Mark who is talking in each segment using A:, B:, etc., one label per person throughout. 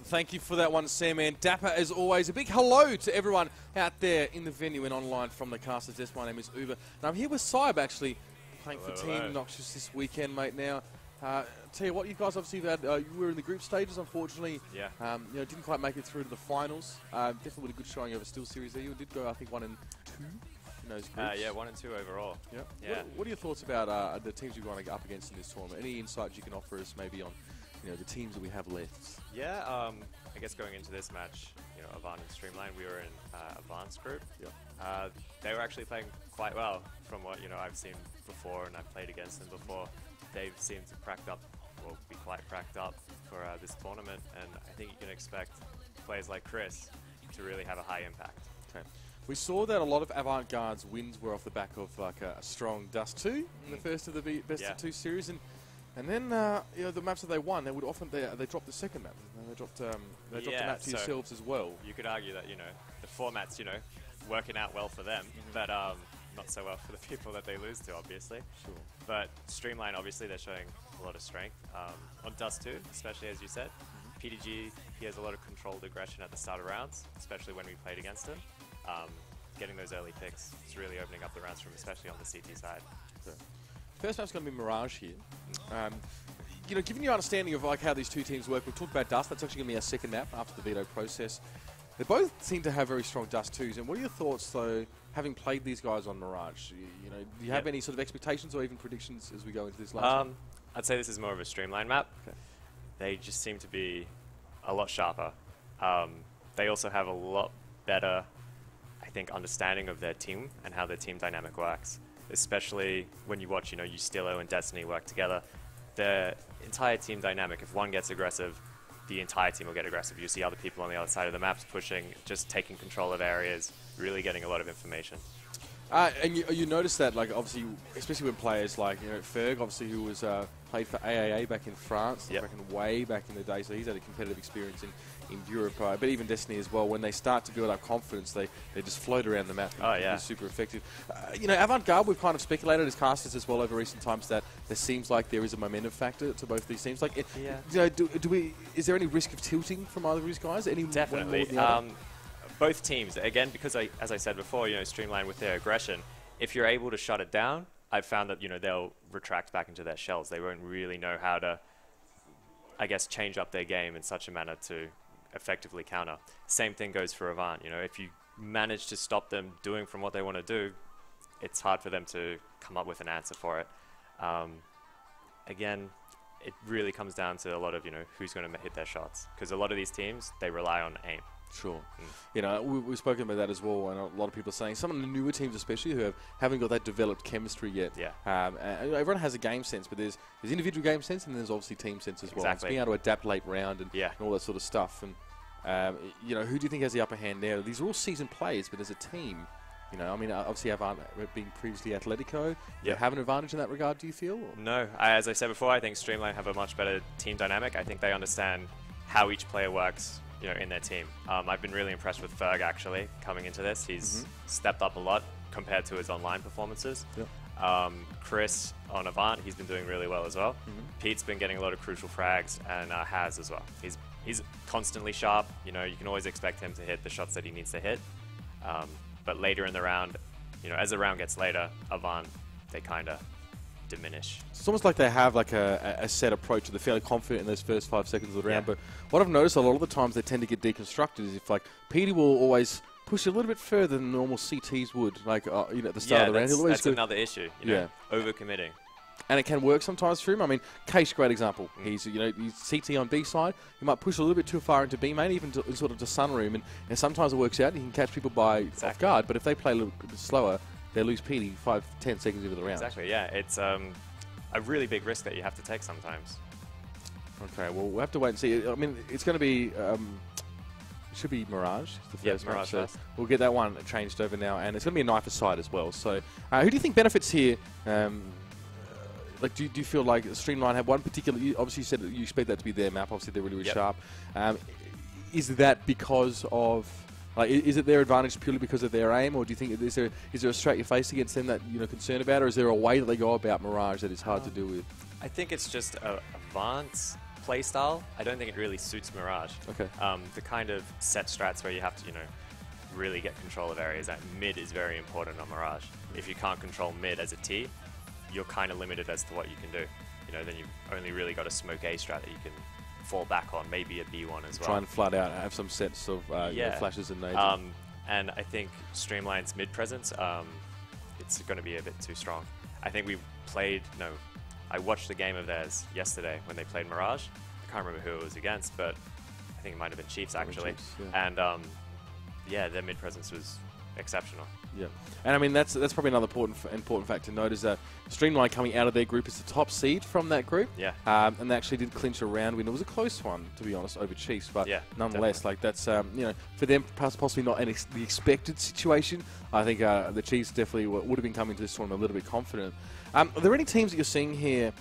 A: Thank you for that one, Sam. And Dapper, as always, a big hello to everyone out there in the venue and online from the Casters Desk. My name is Uber, and I'm here with Saib, actually, playing for Team Noxious this weekend, mate. Now, tell you what, you guys obviously had, you were in the group stages, unfortunately.
B: Yeah.
A: Didn't quite make it through to the finals. Definitely with a good showing over Steel Series there. You did go, I think, 1 and 2 in those groups.
B: Yeah, 1 and 2 overall.
A: Yep.
B: Yeah.
A: What are your thoughts about the teams you're going to go up against in this tournament? Any insights you can offer us, maybe on the teams that we have left?
B: Yeah, I guess going into this match, Avant and Streamline, we were in Avant's group.
A: Yep.
B: They were actually playing quite well from what I've seen before, and I've played against them before. They've seemed to be quite cracked up for this tournament, and I think you can expect players like Chris to really have a high impact.
A: Okay. We saw that a lot of Avant-Garde's wins were off the back of like a strong Dust 2 in the first of the best of 2 series, and then the maps that they won, they would often they dropped the second map. They dropped the map to yourselves as well.
B: You could argue that the format's working out well for them, but not so well for the people that they lose to, obviously.
A: Sure.
B: But Streamline, obviously, they're showing a lot of strength on Dust 2, especially as you said. PDG, he has a lot of controlled aggression at the start of rounds, especially when we played against him. Getting those early picks is really opening up the rounds for him, especially on the CT side.
A: Okay. First map's going to be Mirage here. Given your understanding of how these two teams work, we've talked about Dust. That's actually going to be our second map after the veto process. They both seem to have very strong Dust 2s. And what are your thoughts, though, having played these guys on Mirage? Do you have any sort of expectations or even predictions as we go into this last one?
B: I'd say this is more of a Streamline map.
A: Okay.
B: They just seem to be a lot sharper. They also have a lot better, I think, understanding of their team and how their team dynamic works. Especially when you watch, Ustilo and Destiny work together. The entire team dynamic, if one gets aggressive, the entire team will get aggressive. You see other people on the other side of the maps pushing, just taking control of areas, really getting a lot of information.
A: And you notice that, obviously, especially when players like, Ferg, obviously, who was played for AAA back in France, way back in the day, so he's had a competitive experience in Europe, but even Destiny as well. When they start to build up confidence, they just float around the map and be super effective. Avant-Garde, we've kind of speculated as casters as well over recent times that there seems like there is a momentum factor to both these teams. Is there any risk of tilting from either of these guys?
B: Definitely. Both teams, again, because as I said before, Streamline with their aggression, if you're able to shut it down, I've found that, they'll retract back into their shells. They won't really know how to, I guess, change up their game in such a manner to effectively counter. Same thing goes for Avant. If you manage to stop them doing from what they want to do, it's hard for them to come up with an answer for it. Again, it really comes down to a lot of, who's going to hit their shots. Because a lot of these teams, they rely on aim.
A: Sure. We've spoken about that as well, and a lot of people are saying some of the newer teams especially who haven't got that developed chemistry yet.
B: Yeah.
A: Everyone has a game sense, but there's individual game sense and there's obviously team sense as well.
B: Exactly.
A: It's being able to adapt late round and all that sort of stuff. And, who do you think has the upper hand there? These are all seasoned players, but as a team, obviously Avant being previously Atletico, you have an advantage in that regard, do you feel? Or?
B: No. As I said before, I think Streamline have a much better team dynamic. I think they understand how each player works in their team. I've been really impressed with Ferg, actually, coming into this. He's stepped up a lot compared to his online performances.
A: Yep.
B: Chris on Avant, he's been doing really well as well. Pete's been getting a lot of crucial frags, and Has as well. He's constantly sharp. You can always expect him to hit the shots that he needs to hit. But later in the round, as the round gets later, Avant, they kind of diminish.
A: It's almost like they have a set approach. They're fairly confident in those first 5 seconds of the round. But what I've noticed a lot of the times they tend to get deconstructed is if Petey will always push a little bit further than normal CTs would, at the start of the round.
B: That's another issue. Overcommitting. And
A: it can work sometimes for him. Case, great example. He's CT on B side. He might push a little bit too far into B main, even to Sunroom, and sometimes it works out. He can catch people off guard. But if they play a little bit slower, they lose PD 5-10 seconds into the round.
B: Exactly, yeah. It's a really big risk that you have to take sometimes.
A: Okay, well, we'll have to wait and see. It's going to be... it should be Mirage, the first match. So we'll get that one changed over now. And it's going to be a knife side as well. So who do you think benefits here? Do you feel like Streamline have one particular... Obviously, you said that you expect that to be their map. Obviously, they're really, really sharp. Is that because of... is it their advantage purely because of their aim, or do you think is there a straight you face against them that concerned about, or is there a way that they go about Mirage that is hard to deal with?
B: I think it's just Avant's play style, I don't think it really suits Mirage.
A: Okay.
B: The kind of set strats where you have to, you know, really get control of areas. That mid is very important on Mirage. If you can't control mid as a T, you're kind of limited as to what you can do. You know, then you've only really got a smoke A strat that you can fall back on, maybe a B one as well.
A: Try and flood out, have some sets of you know, flashes and nades.
B: And I think Streamline's mid presence, it's going to be a bit too strong. I think I watched the game of theirs yesterday when they played Mirage. I can't remember who it was against, but I think it might have been Chiefs actually.
A: Chiefs, yeah.
B: And yeah, their mid presence was exceptional.
A: Yeah, and I mean that's probably another important fact to note is that Streamline coming out of their group is the top seed from that group.
B: Yeah.
A: And they actually did clinch a round win. It was a close one, to be honest, over Chiefs, but
B: yeah,
A: nonetheless,
B: definitely.
A: like that's you know, for them possibly not the expected situation. I think the Chiefs definitely would have been coming to this tournament a little bit confident. Are there any teams that you're seeing here?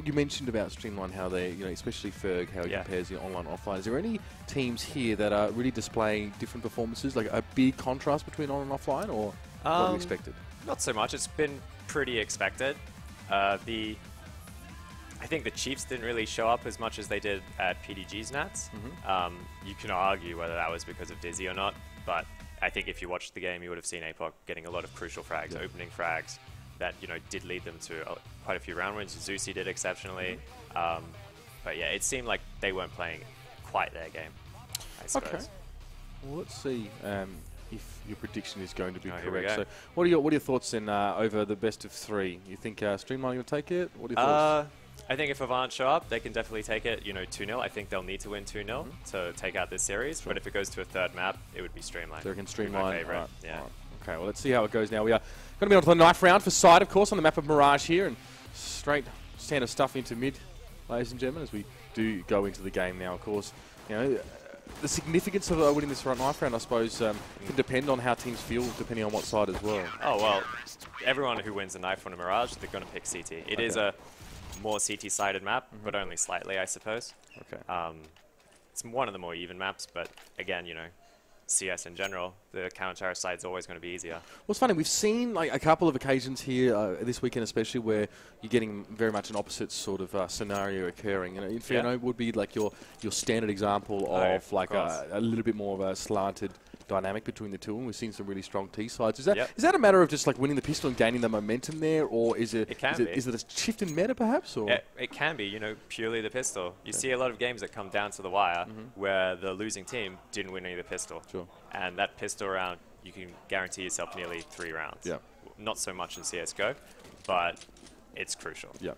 A: You mentioned about Streamline, how they, you know, especially Ferg, how he compares online offline. Is there any teams here that are really displaying different performances, like a big contrast between on and offline, or what you expected?
B: Not so much. It's been pretty expected. I think the Chiefs didn't really show up as much as they did at PDG's Nats. You can argue whether that was because of Dizzy or not, but I think if you watched the game, you would have seen APOC getting a lot of crucial frags, opening frags, that, you know, did lead them to quite a few round wins. Zusi did exceptionally. But yeah, it seemed like they weren't playing quite their game, I suppose.
A: Okay. Well, let's see if your prediction is going to be
B: Here we
A: correct.
B: go.
A: So, what are your thoughts then over the best of three? You think Streamline will take it? What are your thoughts?
B: I think if Avant show up, they can definitely take it, you know, 2-0. I think they'll need to win 2-0 to take out this series. But if it goes to a third map, it would be Streamline.
A: They can Streamline.
B: My favorite.
A: Right.
B: Yeah.
A: Right. Okay, well, let's see how it goes now. We are going to be on to the knife round for side, of course, on the map of Mirage here, and straight standard stuff into mid, ladies and gentlemen, as we do go into the game now, of course. You know, the significance of winning this knife round, I suppose, can depend on how teams feel, depending on what side as well.
B: Oh, well, everyone who wins a knife on a Mirage, they're going to pick CT. It is a more CT-sided map, but only slightly, I suppose.
A: Okay.
B: It's one of the more even maps, but again, you know, CS in general, the counter side is always going to be easier.
A: Well, it's funny, we've seen like a couple of occasions here this weekend especially where you're getting very much an opposite sort of scenario occurring. You know, Inferno would be like your standard example of like a little bit more of a slanted dynamic between the two, and we've seen some really strong T sides. Is that a matter of just like winning the pistol and gaining the momentum there, or is it is it a shift in meta perhaps? Or
B: it can be, you know, purely the pistol. You see a lot of games that come down to the wire where the losing team didn't win any of the pistol.
A: Sure.
B: And that pistol round, you can guarantee yourself nearly 3 rounds.
A: Yeah.
B: Not so much in CSGO, but it's crucial.
A: Yeah.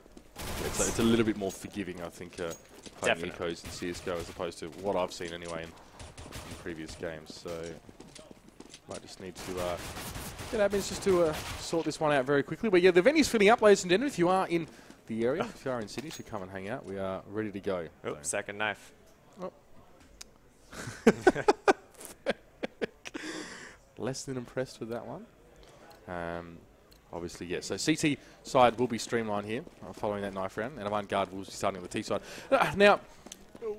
A: It's a little bit more forgiving, I think, playing
B: Definitely.
A: ecos in CSGO as opposed to what I've seen anyway in previous games. So might just need to get admins just to sort this one out very quickly. But yeah, the venue's filling up, ladies and gentlemen. If you are in the area, if you are in Sydney, you should come and hang out. We are ready to go.
B: Oops, second knife.
A: Oh. Less than impressed with that one. Obviously, yes. So CT side will be Streamline here, following that knife round, and Avant Garde will be starting on the T side. Now,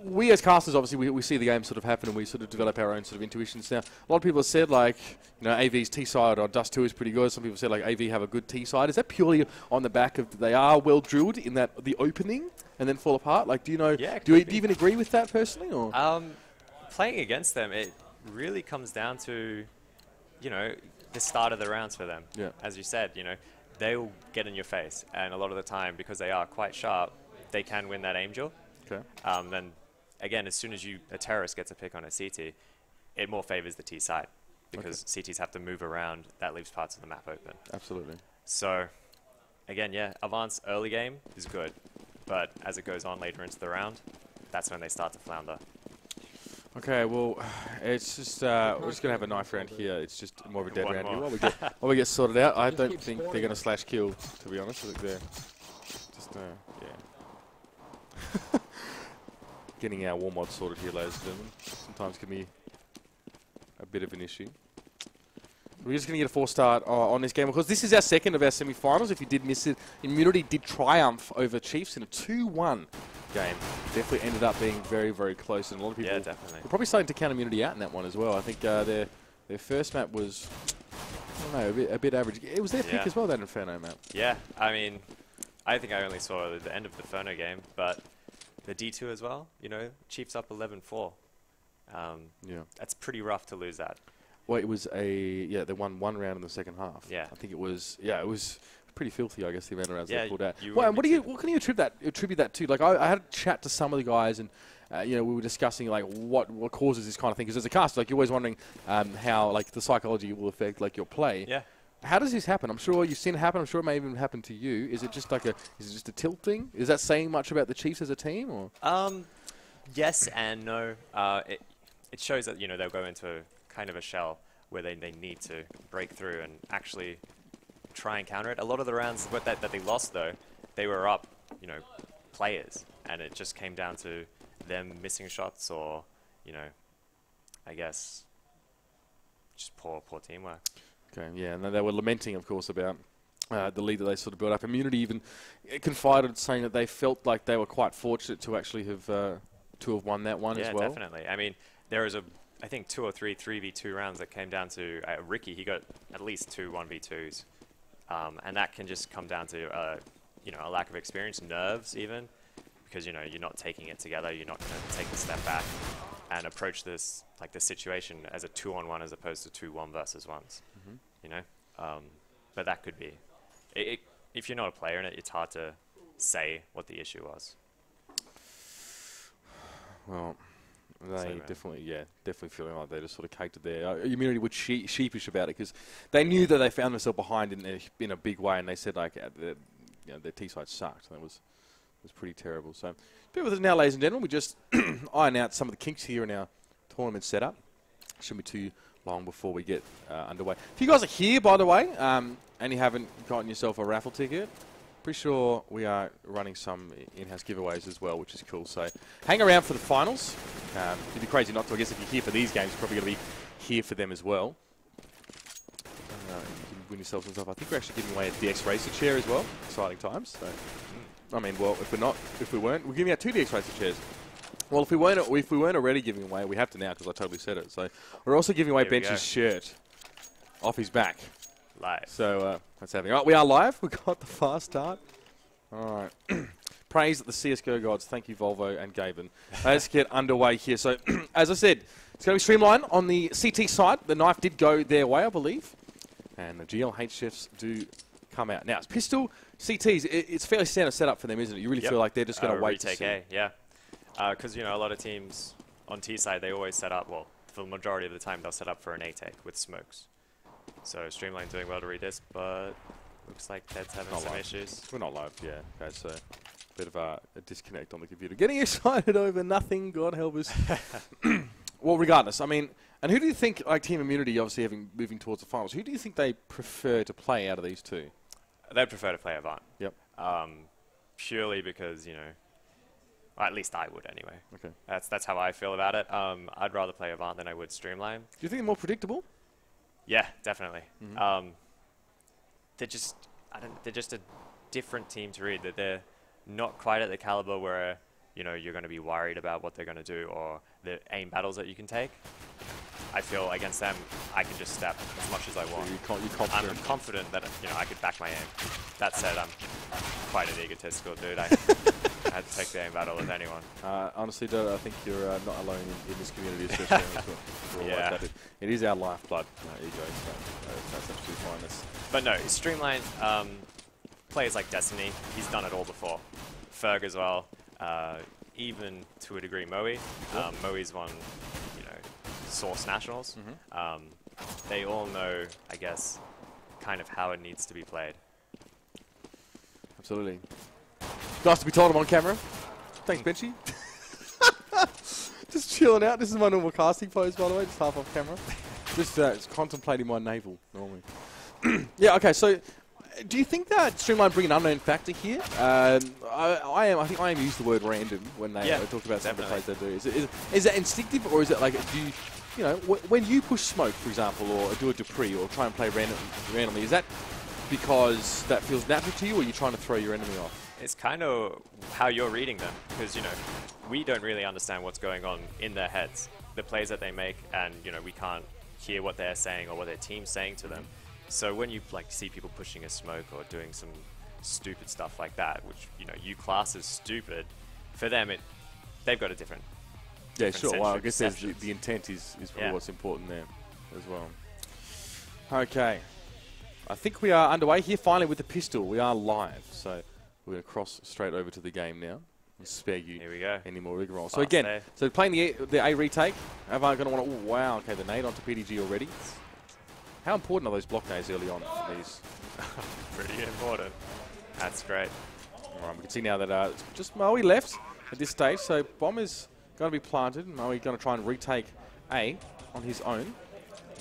A: we as casters, obviously, we see the game sort of happen, and we sort of develop our own sort of intuitions. Now, a lot of people have said, like, you know, AV's T side on Dust 2 is pretty good. Some people said, like, AV have a good T side. Is that purely on the back of they are well drilled in that the opening and then fall apart? Like, do you know?
B: Yeah,
A: do you even agree with that personally, or?
B: Playing against them, it really comes down to, you know, the start of the rounds for them.
A: Yeah.
B: As you said, you know, they'll get in your face, and a lot of the time, because they are quite sharp, they can win that aim duel.
A: Okay.
B: Then, again, as soon as a terrorist gets a pick on a CT, it more favors the T side, because CTs have to move around. That leaves parts of the map open.
A: Absolutely.
B: So, again, yeah, Avant's early game is good, but as it goes on later into the round, that's when they start to flounder.
A: Okay, well, it's just we're just gonna have a knife round here. It's just more of a dead round here while we get sorted out. I don't think they're gonna slash kill, to be honest. I think they're just yeah. Getting our war mod sorted here, ladies and gentlemen, sometimes can be a bit of an issue. We're just going to get a 4-start on this game. Of course, this is our second of our semi-finals. If you did miss it, Immunity did triumph over Chiefs in a 2-1 game. Definitely ended up being very, very close. And a lot of people were probably starting to count Immunity out in that one as well. I think their first map was, I don't know, a bit average. It was their pick as well, that Inferno map.
B: Yeah, I mean, I think I only saw the end of the Inferno game, but the D2 as well. You know, Chiefs up 11-4.
A: Yeah.
B: That's pretty rough to lose that.
A: Well, it was they won one round in the second half.
B: Yeah.
A: I think it was pretty filthy, I guess, the amount of rounds they pulled out.
B: Well,
A: and what can you attribute that to? Like, I had a chat to some of the guys, and we were discussing like what causes this kind of thing, because as a caster, like, you're always wondering how like the psychology will affect like your play.
B: Yeah.
A: How does this happen? I'm sure you've seen it happen. I'm sure it may even happen to you. Is it just a tilt thing? Is that saying much about the Chiefs as a team, or?
B: Yes and no. It shows that, you know, they'll go into kind of a shell where they need to break through and actually try and counter it. A lot of the rounds that they lost, though, they were up, you know, players, and it just came down to them missing shots, or, you know, I guess just poor teamwork. Okay, yeah, and they were lamenting, of course, about the lead that they sort of built up. Immunity even confided, saying that they felt like they were quite fortunate to actually have won that one as well. Yeah, definitely. I mean, there was I think 2 or 3 3v2 rounds that came down to Ricky. He got at least 2 1v2s, and that can just come down to you know, a lack of experience, nerves even, because, you know, you're not taking it together. You're not going to take a step back and approach this situation as a 2-on-1 as opposed to 2 1 versus 1s. You know, but that could be. If you're not a player in it, it's hard to say what the issue was. Well, they definitely feeling like they just sort of caked it there. Immunity was sheepish about it, because they knew that they found themselves behind in a big way, and they said like their T side sucked. That was pretty terrible. So, bear with us now, ladies and gentlemen. We just iron out some of the kinks here in our tournament setup. Shouldn't be too long before we get underway. If you guys are here, by the way, and you haven't gotten yourself a raffle ticket, pretty sure we are running some in-house giveaways as well, which is cool. So hang around for the finals. It'd be crazy not to. I guess if you're here for these games, you're probably going to be here for them as well. You can win yourself some stuff. I think we're actually giving away a DX Racer chair as well. Exciting times. So, I mean, well, if we weren't, we're giving out 2 DX Racer chairs. Well, if we weren't already giving away, we have to now, because I totally said it. So we're also giving away Bench's shirt off his back. Live. So that's happening. All right, we are live. We got the fast start. All right. Praise the CSGO gods. Thank you, Volvo and Gaben. Let's get underway here. So, as I said, it's going to be Streamline on the CT side. The knife did go their way, I believe. And the GLH shifts do come out. Now, it's pistol, CTs. It's fairly standard setup for them, isn't it? You really feel like they're just going to wait to see. A, yeah. Because, you know, a lot of teams on T side, they always set up, well, for the majority of the time, they'll set up for an A-Tech with smokes. So Streamline doing well to read this, but looks like Ted's having some issues. We're not live, yeah. Okay, so a bit of a disconnect on the computer. Getting excited over nothing, God help us. Well, regardless, I mean, and who do you think, like Team Immunity, obviously moving towards the finals, who do you think they prefer to play out of these two? They prefer to play Avant. Yep. Purely because, you know, well, at least I would anyway. Okay. That's how I feel about it. I'd rather play Avant than I would Streamline. Do you think they're more predictable? Yeah, definitely. Mm-hmm. They're just a different team to read. That they're not quite at the caliber where, you know, you're going to be worried about what they're going to do or the aim battles that you can take. I feel against them, I can just step as much as I want. I'm confident that, you know, I could back my aim. That said, I'm quite an egotistical dude. I had to take the aim battle with anyone. Honestly, though, I think you're not alone in this community, especially yeah. It is our lifeblood, ego, so that's absolutely fine. But no, Streamline, players like Destiny, he's done it all before. Ferg as well, even to a degree Moe. Moe's won, you know, Source Nationals. Mm-hmm. They all know, I guess, kind of how it needs to be played. Absolutely. Nice to be told I'm on camera. Thanks, Benchy. Just chilling out. This is my normal casting pose, by the way, just half off camera. Just contemplating my navel, normally. Yeah, okay, so do you think that Streamline bring an unknown factor here? I think I am used the word random when they talk about some of the plays they do. Is that instinctive, or is it like, do you know, when you push smoke, for example, or do a Dupree, or try and play randomly, is that because that feels natural to you, or are you trying to throw your enemy off? It's kind of how you're reading them, because, you know, we don't really understand what's going on in their heads, the plays that they make, and, you know, we can't hear what they're saying or what their team's saying to them. So when you like see people pushing a smoke or doing some stupid stuff like that, which, you know, you class as stupid, for them it they've got a different.
A: Yeah, sure. Well, I guess there's
B: perceptions.
A: the intent is probably what's important there as well. Okay. I think we are underway here finally with the pistol. We are live. So we're going to cross straight over to the game now. We'll spare you
B: Here we go.
A: any more rigmarole. So
B: Fast
A: again,
B: A.
A: so playing the A retake. Avant going to want to... Oh, wow. Okay, the nade onto PDG already. How important are those block nades early on for these?
B: Pretty important. That's great.
A: All right, we can see now that it's just Moe left at this stage. So bomb is going to be planted. Moe going to try and retake A on his own.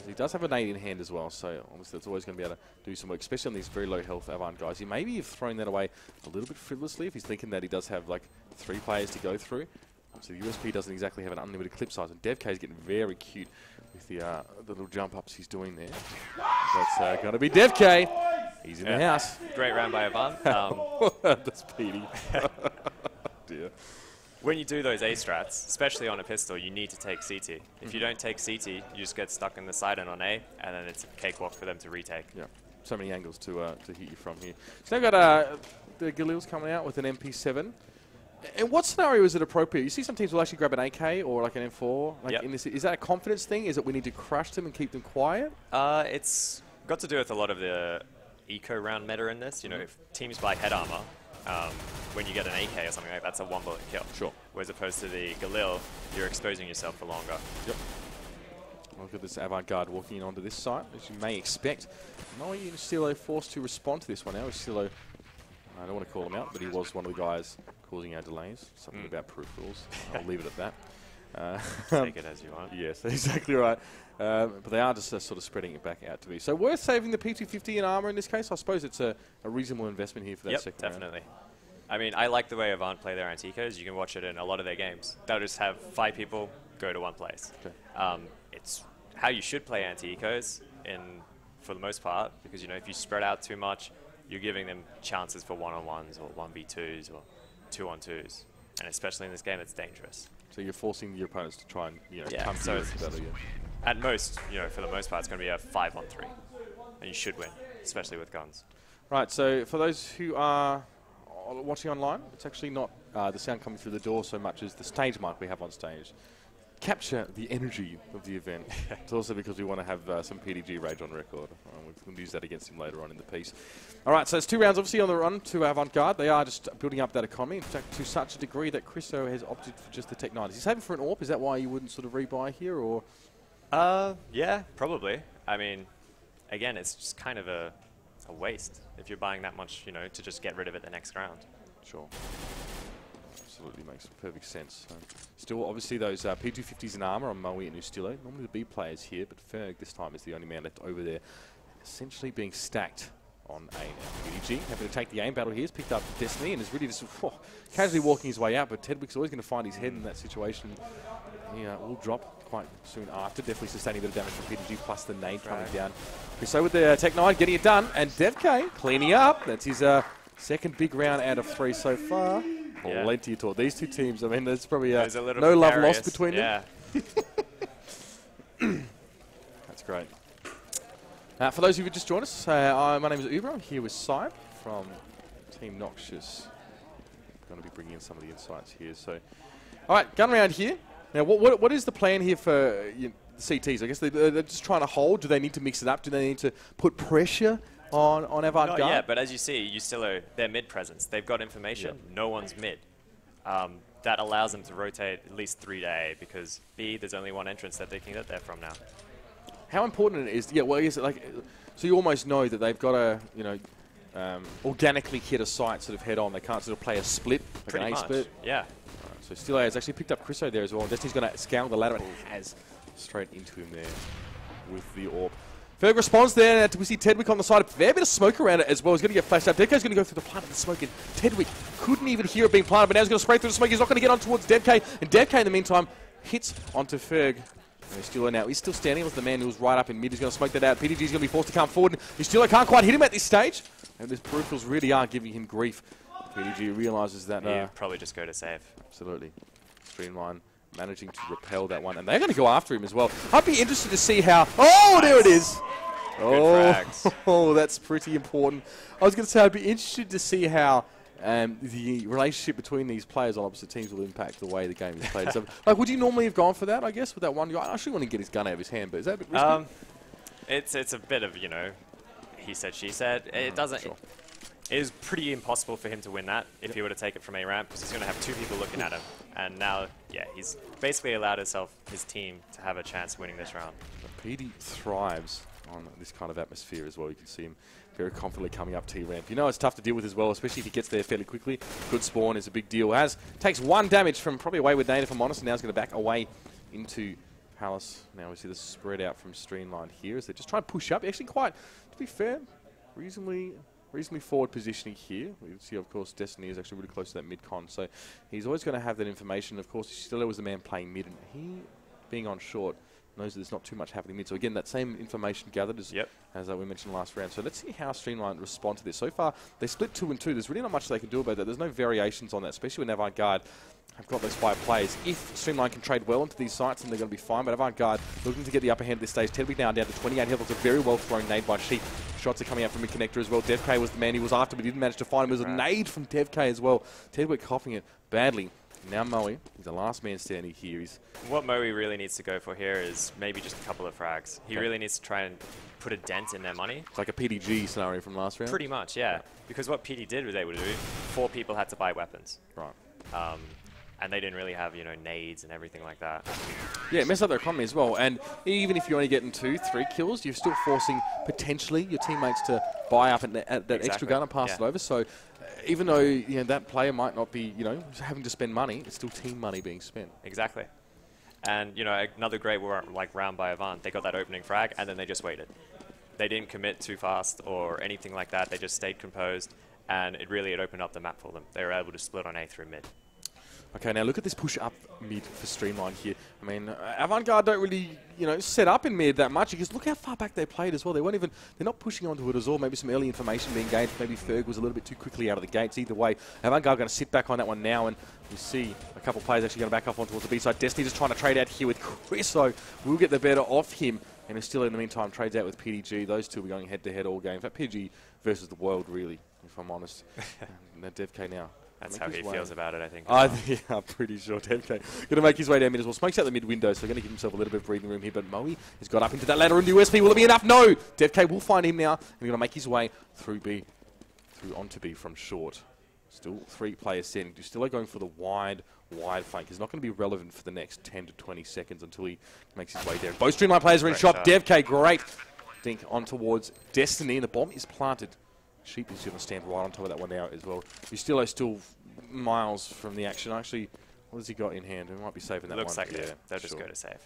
A: He does have a nade in hand as well, so obviously that's always going to be able to do some work, especially on these very low health Avant guys. He maybe have thrown that away a little bit frivolously if he's thinking that he does have like 3 players to go through. So the USP doesn't exactly have an unlimited clip size, and DevK is getting very cute with the little jump ups he's doing there. That's going to be DevK. He's in the house.
B: Great round by Avant.
A: That's Petey. Dear.
B: When you do those A strats, especially on a pistol, you need to take CT. If you don't take CT, you just get stuck in the side and on A, and then it's a cakewalk for them to retake.
A: Yeah, so many angles to hit you from here. So now we've got the Galil's coming out with an MP7. In what scenario is it appropriate? You see some teams will actually grab an AK or like an M4. Like in this, is that a confidence thing? Is it we need to crush them and keep them quiet?
B: It's got to do with a lot of the eco round meta in this. You know, if teams buy head armor, when you get an AK or something like that, that's a 1-bullet kill.
A: Sure.
B: Whereas opposed to the Galil, you're exposing yourself for longer.
A: Yep. Look at this Avant-Garde walking in onto this site, as you may expect. Moe and Stilo forced to respond to this one now. Stilo, I don't want to call him out, but he was one of the guys causing our delays. Something about proof rules. I'll leave it at that.
B: Take it as you want.
A: Yes, exactly right. But they are just sort of spreading it back out to be. So worth saving the P250 in armor in this case? I suppose it's a reasonable investment here for that second round.
B: Definitely. I mean, I like the way Avant play their anti-ecos. You can watch it in a lot of their games. They'll just have 5 people go to one place. Okay. It's how you should play anti-ecos for the most part, because, you know, if you spread out too much, you're giving them chances for 1-on-1s or 1v2s or 2-on-2s. And especially in this game, it's dangerous.
A: So you're forcing your opponents to try and, you know, come
B: so
A: to you.
B: At most, you know, for the most part, it's going to be a 5-on-3. And you should win, especially with guns.
A: Right, so for those who are watching online, it's actually not the sound coming through the door so much as the stage mic we have on stage. Capture the energy of the event. It's also because we want to have some PDG rage on record. We can use that against him later on in the piece. All right, so it's 2 rounds obviously on the run to Avant-Garde. They are just building up that economy, in fact, to such a degree that Christo has opted for just the Tech 9. Is he saving for an AWP? Is that why you wouldn't sort of rebuy here, or...?
B: Yeah, probably. I mean, again, it's just kind of a waste if you're buying that much, you know, to just get rid of it the next round.
A: Sure. Absolutely makes perfect sense. So still, obviously, those P250s in armor on Moe and Ustilo. Normally the B players here, but Ferg this time is the only man left over there, essentially being stacked on A now. PDG having to take the aim battle here. He's picked up Destiny and is really just casually walking his way out, but Tedwick's always going to find his head in that situation. He will drop quite soon after, definitely sustaining a bit of damage from PDG, plus the nade coming down. So with the Tech 9 getting it done, and DevK cleaning up. That's his second big round out of 3 so far. Plenty of talk. These two teams, I mean, there's probably no love lost between them. That's great. For those of you who just joined us, my name is Uber. I'm here with Sybe from Team Noxious. I'm going to be bringing in some of the insights here. So, all right, gun round here. Now, what is the plan here for the CTs? I guess they're just trying to hold. Do they need to mix it up? Do they need to put pressure on Avant-Garde?
B: Not yet, but as you see, Ustilo, their mid presence. They've got information. Yep. No one's mid. That allows them to rotate at least 3 to A, because B, there's only one entrance that they can get there from now. How important it is? Yeah, well, is it like, so you almost know that they've got to, you know, organically hit a site sort of head on. They can't sort of play a split, like
C: Pretty
B: an A
C: much,
B: split.
C: yeah.
B: So Stilo has actually picked up Chriso there as well. Destiny's going to scale the ladder and has straight into him there with the AWP. Ferg responds there. We see Tedwick on the side. A fair bit of smoke around it as well. He's going to get flashed out. Devk's going to go through the plant of the smoke, and Tedwick couldn't even hear it being planted, but now he's going to spray through the smoke. He's not going to get on towards Devk, and Devk in the meantime hits onto Ferg. Stilo now, he's still standing with the man who was right up in mid. He's going to smoke that out. PDG's going to be forced to come forward. Stilo can't quite hit him at this stage, and these peripherals really are giving him grief. PDG realises that.
C: Yeah, probably just go to save.
B: Absolutely. Streamline managing to repel that one, and they're going to go after him as well. I'd be interested to see how... Oh, there it is! Oh, that's pretty important. I was going to say, I'd be interested to see how
A: the relationship between these players on opposite teams will impact the way the game is played. So, like, would you normally have gone for that, I guess, with that one guy? I actually want to get his gun out of his hand, but is that a bit risky?
B: It's a bit of, you know, he said, she said. It doesn't...
A: Sure.
B: It is pretty impossible for him to win that if he were to take it from A ramp, because he's going to have 2 people looking at him. And now, yeah, he's basically allowed his team to have a chance winning this round.
A: PD thrives on this kind of atmosphere as well. You can see him very confidently coming up T-ramp. You know it's tough to deal with as well, especially if he gets there fairly quickly. Good spawn is a big deal. Takes 1 damage from probably away with Nate, if I'm honest, and now he's going to back away into Palace. Now we see the spread out from Streamline here as they just try to push up. Actually quite, to be fair, reasonably forward positioning here. We can see, of course, Destiny is actually really close to that mid-con, so he's always going to have that information. Of course, still was the man playing mid, and he, being on short, knows that there's not too much happening mid. So again, that same information gathered as we mentioned last round. So let's see how Streamline respond to this. So far, they split 2 and 2. There's really not much they can do about that. There's no variations on that, especially when Avant Garde have got those 5 players. If Streamline can trade well into these sites, then they're going to be fine. But Avant Garde looking to get the upper hand at this stage. Tedwick now down to 28 health. It's a very well thrown nade by Sheep. Shots are coming out from mid-connector as well. DevK was the man he was after, but he didn't manage to find him. It was a nade from DevK as well. Tedwick coughing it badly. Now Moe, he's the last man standing here.
B: What Moe really needs to go for here is maybe just a couple of frags. He really needs to try and put a dent in their money.
A: It's like a PDG scenario from last round?
B: Pretty much, yeah. Because what PD did was able to do, 4 people had to buy weapons.
A: Right.
B: And they didn't really have, you know, nades and everything like that.
A: Yeah, it messed up their economy as well. And even if you're only getting 2, 3 kills, you're still forcing, potentially, your teammates to buy up at that extra gun and pass it over. So even though, you know, that player might not be, you know, having to spend money, it's still team money being spent.
B: Exactly. And, you know, another great round by Avant. They got that opening frag, and then they just waited. They didn't commit too fast or anything like that. They just stayed composed, and it opened up the map for them. They were able to split on A through mid.
A: Okay, now look at this push up mid for Streamline here. I mean, Avant Garde don't really, you know, set up in mid that much because look how far back they played as well. They're not pushing onto it at all. Maybe some early information being gained. Maybe Ferg was a little bit too quickly out of the gates. Either way, Avant Garde going to sit back on that one now, and we see a couple of players actually going to back off on towards the B side. Destiny just trying to trade out here with Chris, so we'll get the better off him. And he's still, in the meantime, trades out with PDG. Those two are going head-to-head all game. In fact, PDG versus the world, really, if I'm honest. And DevK now.
B: That's how he feels about it, I think.
A: Yeah, I'm pretty sure. DevK going to make his way down mid as well. Smokes out the mid window, so going to give himself a little bit of breathing room here. But Moe has got up into that ladder into USP. Will it be enough? No! DevK will find him now. And he's going to make his way through B, onto B from short. Still 3 players standing. Still going for the wide flank. He's not going to be relevant for the next 10 to 20 seconds until he makes his way there. Both Streamline players are in shot. DevK, great. Dink on towards Destiny, and the bomb is planted. Sheep is going to stand right on top of that one now as well. Still miles from the action. Actually, what has he got in hand? We might be saving that
B: Looks
A: one.
B: Looks like they'll just go to save.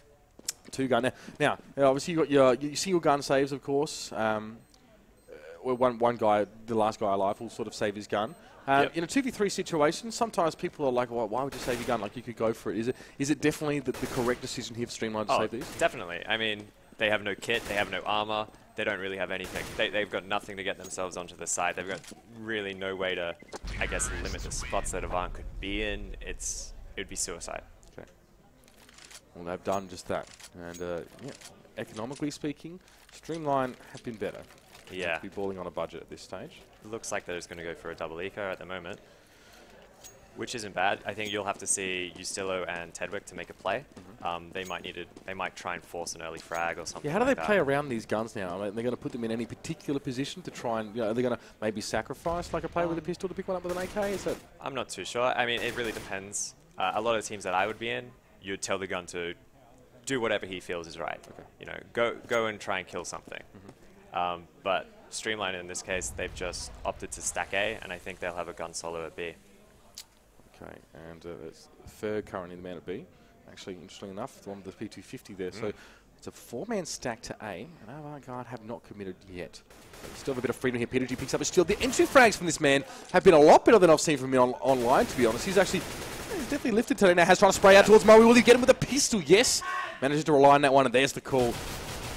A: 2 gun. Now, obviously you got your single gun saves, of course. One guy, the last guy alive, will sort of save his gun. In a 2v3 situation, sometimes people are like, well, why would you save your gun? Like, you could go for it. Is it definitely the correct decision here for Streamline to save these?
B: Definitely. I mean, they have no kit, they have no armor, they don't really have anything. They've got nothing to get themselves onto the side. They've got really no way to, I guess, limit the spots that Avant could be in. It would be suicide.
A: Okay. Well, they've done just that. And, economically speaking, Streamline have been better.
B: Yeah.
A: Be balling on a budget at this stage.
B: It looks like they're just going to go for a double eco at the moment, which isn't bad. I think you'll have to see Ustillo and Tedwick to make a play. They might try and force an early frag or something.
A: Yeah, how do they play around these guns now? I mean, they're going to put them in any particular position to try and, are they going to maybe sacrifice like a player with a pistol to pick one up with an AK? Is that?
B: I'm not too sure. I mean, it really depends. A lot of the teams that I would be in, you'd tell the gun to do whatever he feels is right. Okay. You know, go and try and kill something. But Streamline in this case, they've just opted to stack A, and I think they'll have a gun solo at B.
A: Okay, and it's Ferg currently the man at B. Actually, interestingly enough, the one with the P250 there. So it's a 4-man stack to A, and Avant Garde have not committed yet. But still have a bit of freedom here. PDG picks up a steal. The entry frags from this man have been a lot better than I've seen from him online, to be honest. He's definitely lifted today now. Has trying to spray out towards Moe. Will he get him with a pistol? Yes. Manages to rely on that one, and there's the call.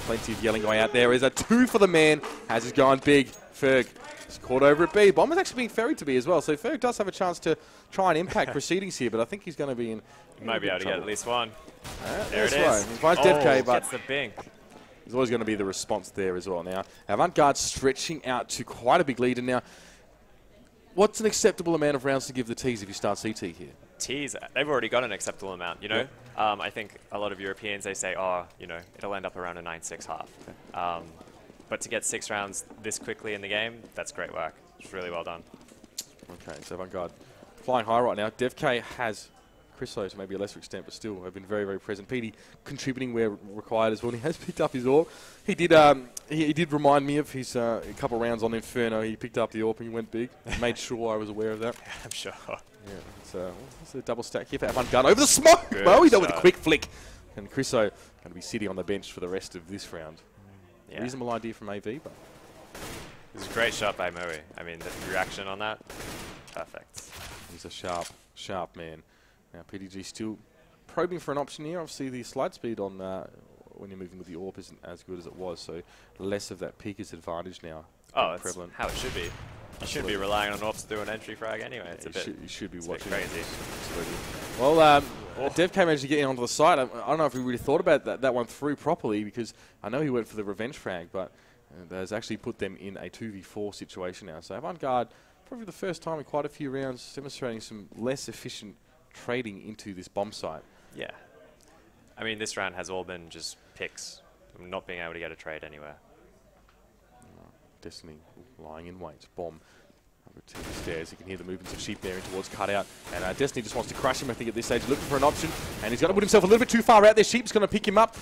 A: Plenty of yelling going out there. Is a 2 for the man. Has his going big. Ferg is caught over at B. Bomb is actually being ferried to B as well. So Ferg does have a chance to try and impact proceedings here, but I think he's going to be in.
B: He might be able to get at least one.
A: There it is. He finds DevK, but
B: gets the bink.
A: There's always going to be the response there as well. Now, Avant Garde stretching out to quite a big lead, and now What's an acceptable amount of rounds to give the T's if you start CT here?
B: T's, they've already got an acceptable amount, you know. Yeah. I think a lot of Europeans, they say, oh, you know, it'll end up around a 9-6 half. Okay. But to get 6 rounds this quickly in the game, that's great work. It's really well done.
A: Okay, so Avant flying high right now. DevK has Chriso to maybe a lesser extent, but still have been very, very present. PD contributing where required as well. He has picked up his AWP. He did remind me of his a couple rounds on Inferno. He picked up the AWP and he went big. Made sure I was aware of that.
B: I'm sure.
A: Yeah, it's a double stack here for Avant over the smoke. Well, he done with a quick flick. And Chriso going to be sitting on the bench for the rest of this round. Yeah. Reasonable idea from AV, but
B: it was a great shot by Moe. I mean, the reaction on that, perfect.
A: He's a sharp man. Now PDG still probing for an option here. Obviously, the slide speed on when you're moving with the AWP isn't as good as it was, so less of that peaker's advantage now.
B: Oh, it's prevalent. How it should be. You shouldn't be relying on AWPs to do an entry frag anyway. It's a bit.
A: You should be watching.
B: Crazy.
A: Absolutely. Well, DevK managed to get in onto the side. I don't know if he really thought about that one through properly, because I know he went for the revenge frag, but that has actually put them in a 2v4 situation now. So Avant Garde, probably the first time in quite a few rounds, demonstrating some less efficient trading into this bomb site.
B: Yeah. I mean, this round has all been just picks, not being able to get a trade anywhere.
A: Destiny lying in wait. Bomb over to the stairs. You can hear the movements of Sheep there in towards cutout. And Destiny just wants to crush him, I think, at this stage, looking for an option. And he's going to put himself a little bit too far out there. Sheep's going to pick him up.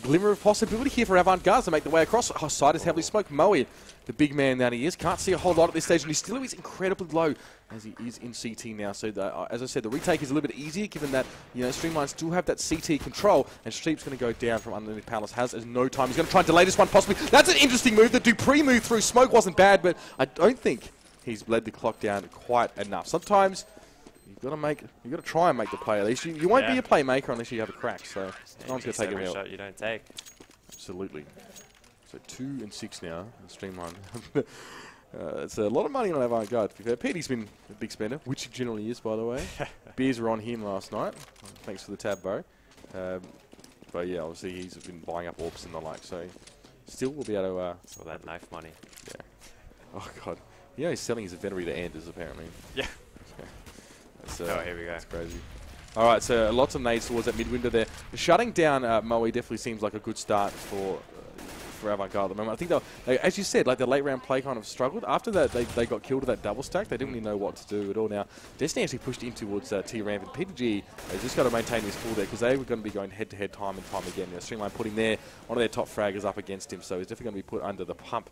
A: Glimmer of possibility here for Avant Garde to make the way across. Oh, side is heavily smoked. Moe, the big man that he is, can't see a whole lot at this stage, and he still is incredibly low as he is in CT now. So, as I said, the retake is a little bit easier, given that, you know, Streamline still have that CT control, and Sheep's going to go down from underneath Palace. Has no time. He's going to try and delay this one, possibly. That's an interesting move. The Dupree move through smoke wasn't bad, but I don't think he's bled the clock down quite enough. Sometimes you've got to try and make the play. At least you won't be a playmaker unless you have a crack. So no one's going to take him out.
B: Shot you don't take.
A: Absolutely. So 2 and 6 now in Streamline. It's a lot of money on Avant Garde, to be fair. Petey's been a big spender, which he generally is, by the way. Beers were on him last night. Thanks for the tab, bro. But yeah, obviously he's been buying up AWPs and the like, so still we'll be able to...
B: all that knife money.
A: Yeah. Oh, God. You know he's selling his veterinary to Anders, apparently.
B: Yeah.
A: Oh,
B: here we go.
A: That's crazy. All right, so lots of nades towards that mid window there. Shutting down Moe definitely seems like a good start for Avant Garde at the moment. I think they, as you said, like the late round play kind of struggled. After that, they got killed with that double stack. They didn't really know what to do at all. Now, Destiny actually pushed in towards T-Ramp, and PPG has just got to maintain his cool there, because they were going to be going head-to-head time and time again. You know, Streamline putting one of their top fraggers up against him, so he's definitely going to be put under the pump.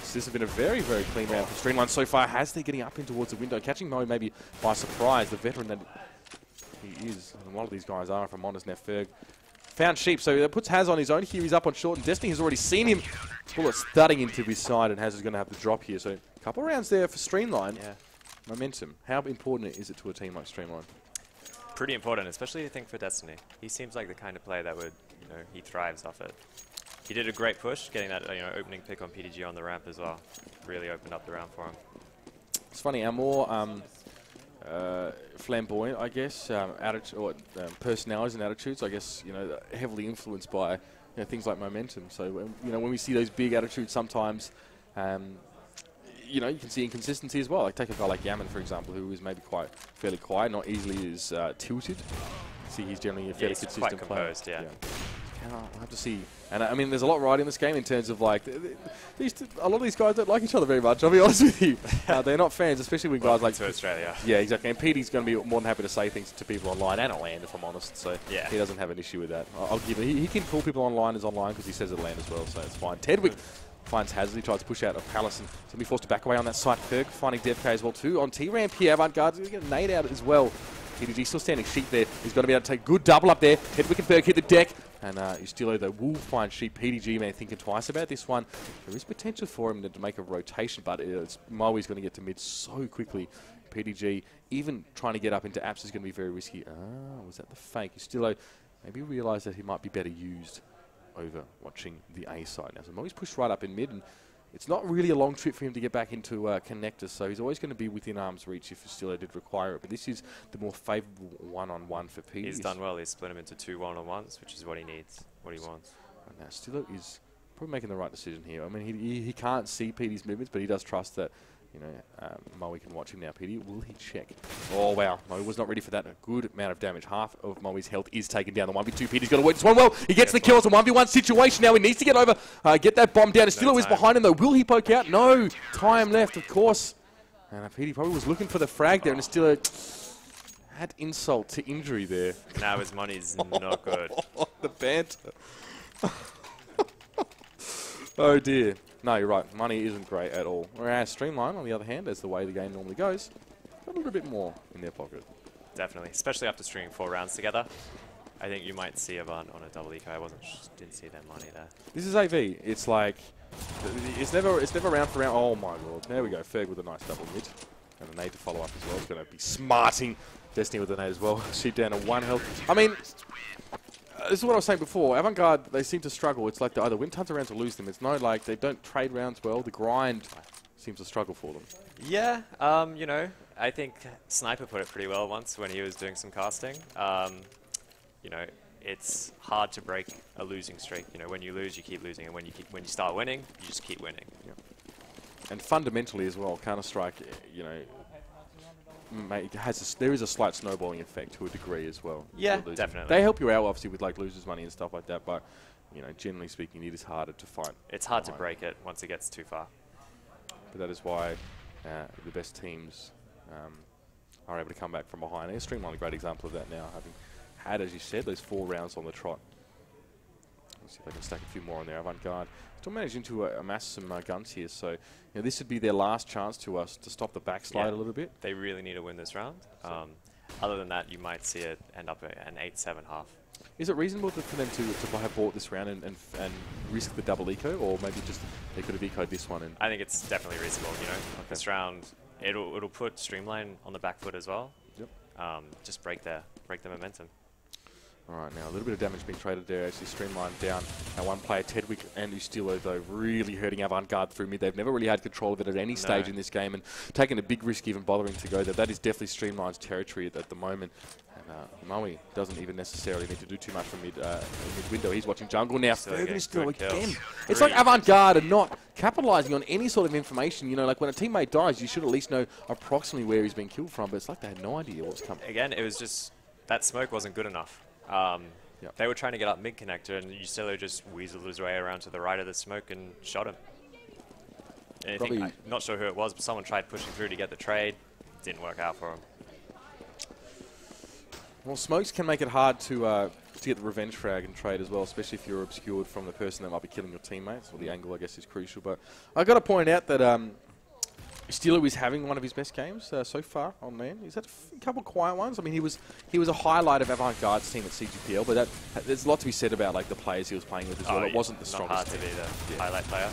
A: So this has been a very, very clean round for Streamline so far. As they're getting up in towards the window, catching Moe maybe by surprise, the veteran that he is, and a lot of these guys are, if I'm honest. Now Ferg found Sheep, so that puts Haz on his own. Here he's up on short, and Destiny has already seen him. Bullet thudding into his side, and Haz is going to have the drop here. So a couple of rounds there for Streamline.
B: Yeah.
A: Momentum. How important is it to a team like Streamline?
B: Pretty important, especially I think for Destiny. He seems like the kind of player that would, you know, he thrives off it. He did a great push, getting that opening pick on PDG on the ramp as well. Really opened up the round for him.
A: It's funny, our more flamboyant, I guess, personalities and attitudes, I guess, heavily influenced by things like momentum. So, when we see those big attitudes, sometimes, you can see inconsistency as well. Like take a guy like Yaman, for example, who is maybe fairly quiet, not easily as tilted. See, he's generally a fairly consistent
B: quite composed,
A: player. Yeah. I have to see. And I mean, there's a lot right in this game in terms of like, a lot of these guys don't like each other very much, I'll be honest with you. They're not fans, especially when guys like...
B: to Australia.
A: Yeah, exactly. And Petey's going to be more than happy to say things to people online and on land, if I'm honest. So
B: yeah,
A: he doesn't have an issue with that. I'll give it. He can call people online as online because he says it land as well, so it's fine. Tedwick finds Hazard. He tries to push out of Palace and he's going to be forced to back away on that side. Ferg finding DevK as well too. On T-Ramp here, Avant Garde's going to get a nade out as well. PDG still standing Sheep there. He's going to be able to take good double up there. Tedwick and Ferg hit the deck. And Ustilo, though, will find Sheep. PDG, man, thinking twice about this one. There is potential for him to make a rotation, but Moe's going to get to mid so quickly. PDG, even trying to get up into apps is going to be very risky. Was that the fake? Ustilo maybe realised that he might be better used over watching the A side now. So Moe's pushed right up in mid, and it's not really a long trip for him to get back into connectors, so he's always going to be within arm's reach if Ustilo did require it. But this is the more favourable one-on-one for PDG.
B: He's done well. He's split him into 2 one-on-ones, which is what he needs, what he wants.
A: Right now, Ustilo is probably making the right decision here. I mean, he can't see PD's movements, but he does trust that you know, Moe can watch him now. PD, will he check? Oh, wow. Moe was not ready for that. A good amount of damage. Half of Moe's health is taken down. The 1v2, PD's got to work this one well. He gets the kill. It's a 1v1 situation now. He needs to get over, get that bomb down. Stilo is behind him, though. Will he poke out? No. Time left, of course. And PD probably was looking for the frag there, and Stilo had insult to injury there.
B: Now his money's not good.
A: The banter. Oh, dear. No, you're right. Money isn't great at all. Whereas Streamline, on the other hand, as the way the game normally goes, got a little bit more in their pocket. Definitely,
B: especially after stringing 4 rounds together. I think you might see Avant on a double eco. I didn't see that money there.
A: This is AV. It's like it's never round for round. Oh my lord! There we go. Ferg with a nice double mid and a nade to follow up as well. It's going to be smarting Destiny with a nade as well. Shoot down to 1 health. I mean. This is what I was saying before. Avant-Garde, they seem to struggle. It's like they either win tons of rounds or lose them. It's no like they don't trade rounds well. The grind seems to struggle for them.
B: Yeah, you know, I think Sniper put it pretty well once when he was doing some casting. You know, it's hard to break a losing streak. You know, when you lose, you keep losing, and when you start winning, you just keep winning.
A: Yeah. And fundamentally as well, Counter-Strike, you know, there is a slight snowballing effect to a degree as well.
B: Yeah, definitely.
A: They help you out obviously with like losers money and stuff like that, but you know, generally speaking, it is harder to fight.
B: It's hard to break it once it gets too far.
A: But that is why the best teams are able to come back from behind. Streamline a great example of that now, having had, as you said, those 4 rounds on the trot. Let's see if they can stack a few more on there. Avant-Garde still managing to amass some guns here, so you know, this would be their last chance to stop the backslide a little bit.
B: They really need to win this round. Other than that, you might see it end up an 8-7 half.
A: Is it reasonable for them to have bought this round and risk the double eco, or maybe just they could have ecoed this one?
B: I think it's definitely reasonable. You know, this round it'll put Streamline on the back foot as well.
A: Yep.
B: Just break the momentum.
A: All right, now a little bit of damage being traded there. Actually, Streamline down. Now one player, Tedwick and Ustilo, though, really hurting Avant-Garde through mid. They've never really had control of it at any stage in this game, and taking a big risk even bothering to go there. That is definitely Streamline's territory at the moment. And Moe doesn't even necessarily need to do too much from mid window. He's watching jungle now. Ferg still again. It's like Avant-Garde are not capitalizing on any sort of information. You know, like when a teammate dies, you should at least know approximately where he's been killed from, but it's like they had no idea what's coming.
B: Again, it was just that smoke wasn't good enough. They were trying to get up mid connector, and Ustilo just weaseled his way around to the right of the smoke and shot him. And I'm not sure who it was, but someone tried pushing through to get the trade. Didn't work out for him.
A: Well, smokes can make it hard to get the revenge frag and trade as well, especially if you're obscured from the person that might be killing your teammates. Well, the angle, I guess, is crucial. But I've got to point out that Stilo is having one of his best games so far on LAN. He's had a couple of quiet ones. I mean, he was a highlight of Avant-Garde's team at CGPL, but there's a lot to be said about like the players he was playing with as well. It wasn't the strongest
B: team. Not hard to be the highlight player.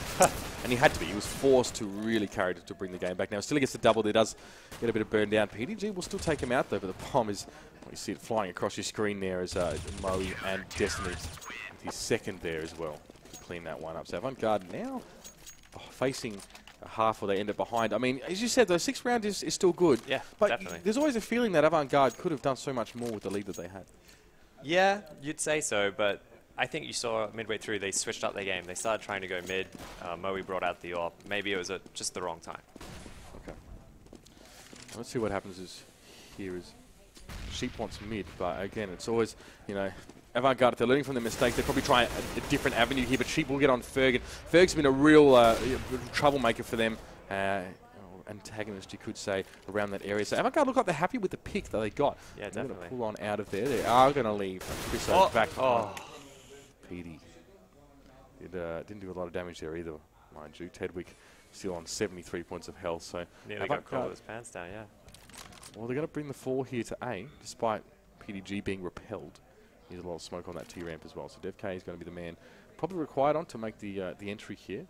A: And he had to be. He was forced to really carry to bring the game back. Now, still gets the double. There does get a bit of burn down. PDG will still take him out, though, but the bomb is, you see it flying across your screen there as Moe and Destiny with his second there as well to clean that one up. So Avant-Garde now facing half, or they end up behind. I mean, as you said, the 6th round is still good.
B: Yeah,
A: but
B: definitely.
A: There's always a feeling that Avant-Garde could have done so much more with the lead that they had.
B: Yeah, you'd say so, but I think you saw midway through they switched up their game. They started trying to go mid. Moe brought out the AWP. Maybe it was just the wrong time.
A: Okay. Let's see what happens here is Sheep wants mid, but again, it's always, you know, Avant-Garde, if they're learning from their mistakes, they're probably trying a different avenue here, but Sheep will get on Ferg. And Ferg's been a real troublemaker for them, antagonist, you could say, around that area. So Avant-Garde look like they're happy with the pick that they got.
B: Yeah,
A: they're
B: definitely.
A: Going to pull on out of there. They are going to leave. Chris back. PD. Didn't do a lot of damage there either, mind you. Tedwick still on 73 points of health. So
B: nearly got caught with his pants down, yeah.
A: Well, they're going to bring the 4 here to A, despite PDG being repelled. There's a lot of smoke on that T ramp as well. So DevK is going to be the man probably required on to make the entry here.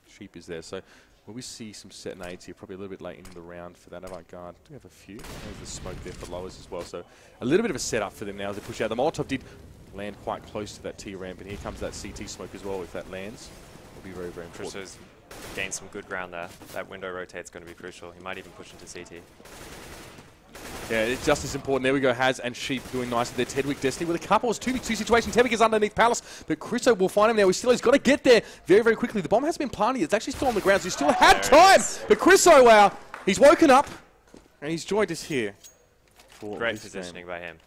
A: Sheep is there. So will we see some set nades here, probably a little bit late in the round for that Avant-Garde. Do have a few. There's the smoke there for lowers as well. So a little bit of a setup for them now as they push out. The Molotov did land quite close to that T ramp, and here comes that CT smoke as well. If that lands, it'll be very, very important.
B: Crusoe's gained some good ground there. That window rotate's going to be crucial. He might even push into CT.
A: Yeah, it's just as important. There we go, Haz and Sheep doing nice with their Tedwick Destiny with a couple. It's 2v2 situation. Tedwick is underneath Palace, but Chriso will find him now. He's got to get there very, very quickly. The bomb has been planted. It's actually still on the ground, so he's still had time. But Chriso, wow, he's woken up, and he's joined us here.
B: Great positioning by him.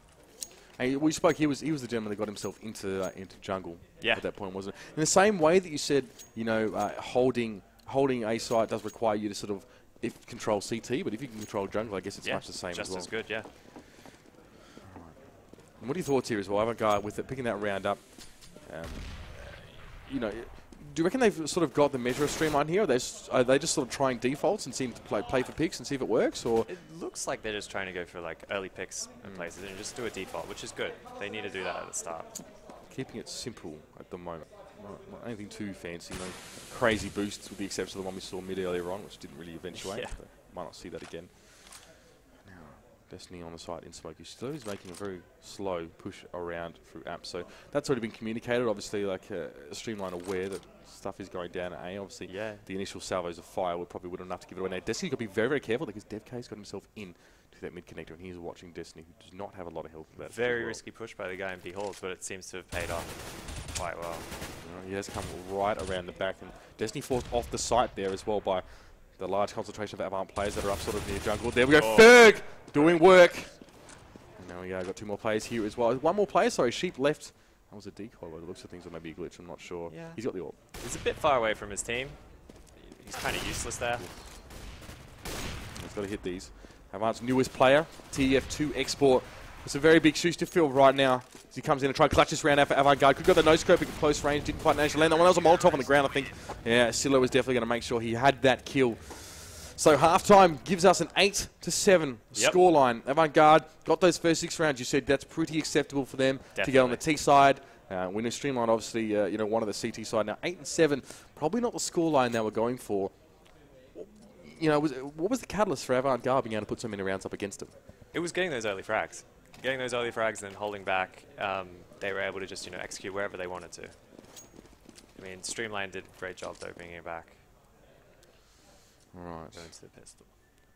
A: And we spoke, he was the gentleman that got himself into jungle at that point, wasn't it? In the same way that you said, you know, holding a site does require you to sort of control CT, but if you can control jungle, I guess it's much the same as well.
B: Just as good, yeah.
A: And what are your thoughts here as well? Avant with it, picking that round up. You know, do you reckon they've sort of got the measure of Streamline here? Are they just sort of trying defaults and seem to play for picks and see if it works? Or
B: it looks like they're just trying to go for like early picks and places and just do a default, which is good. They need to do that at the start.
A: Keeping it simple at the moment. Not anything too fancy, no crazy boosts with the exception of the one we saw mid earlier on, which didn't really eventuate.
B: Yeah.
A: So might not see that again. Now, Destiny on the side in smoke. He's making a very slow push around through apps. So that's already been communicated. Obviously, like Streamline aware that stuff is going down at A. Obviously, the initial salvos of fire would be enough to give it away. Now, Destiny's got to be very, very careful because DevK's got himself in to that mid connector, and he's watching Destiny, who does not have a lot of health.
B: Very risky push by the guy in Behold, but it seems to have paid off quite well.
A: He has come right around the back, and Destiny forced off the site there as well by the large concentration of Avant players that are up sort of near jungle. There we go, Ferg doing work. And now we got two more players here as well. One more player, sorry, Sheep left. That was a decoy by the looks of things, or maybe a glitch, I'm not sure.
B: Yeah.
A: He's got the AWP.
B: He's a bit far away from his team. He's kind of useless there.
A: He's got to hit these. Avant's newest player, TF2 Export. It's a very big shoes to fill right now as he comes in and try to clutch this round out for Avant-Garde. Could got the no-scope at close range, didn't quite manage to land that one. That was a Molotov on the ground, I think. Yeah, Silo was definitely going to make sure he had that kill. So half-time gives us an 8-7 scoreline. Avant-Garde got those first 6 rounds. You said that's pretty acceptable for them to get on the T side. Winner Streamline, obviously, you know, one of the CT side. Now 8-7, probably not the scoreline they were going for. You know, what was the catalyst for Avant-Garde being able to put so many rounds up against them?
B: It was getting those early frags. Getting those early frags and then holding back, they were able to just, you know, execute wherever they wanted to. I mean, Streamline did a great job, though, bringing it back.
A: All right.
B: Going to the pistol.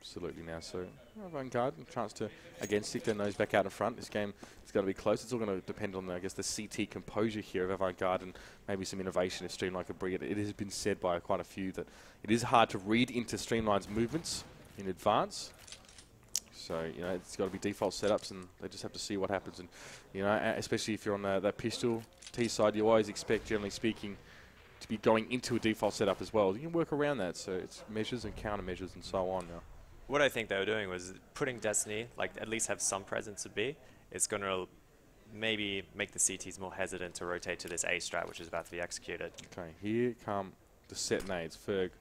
A: Absolutely now. So, Avant-Garde, a chance to, again, stick their nose back out in front. This game is going to be close. It's all going to depend on, I guess, the CT composure here of Avant-Garde and maybe some innovation if Streamline could bring it. It has been said by quite a few that it is hard to read into Streamline's movements in advance. So, you know, it's got to be default setups, and they just have to see what happens. And, you know, especially if you're on that pistol T side, you always expect, generally speaking, to be going into a default setup as well. You can work around that, so it's measures and countermeasures and so on now.
B: What I think they were doing was putting Destiny, like, at least have some presence at B. It's going to maybe make the CTs more hesitant to rotate to this A strat, which is about to be executed.
A: Okay, here come the set nades. Ferg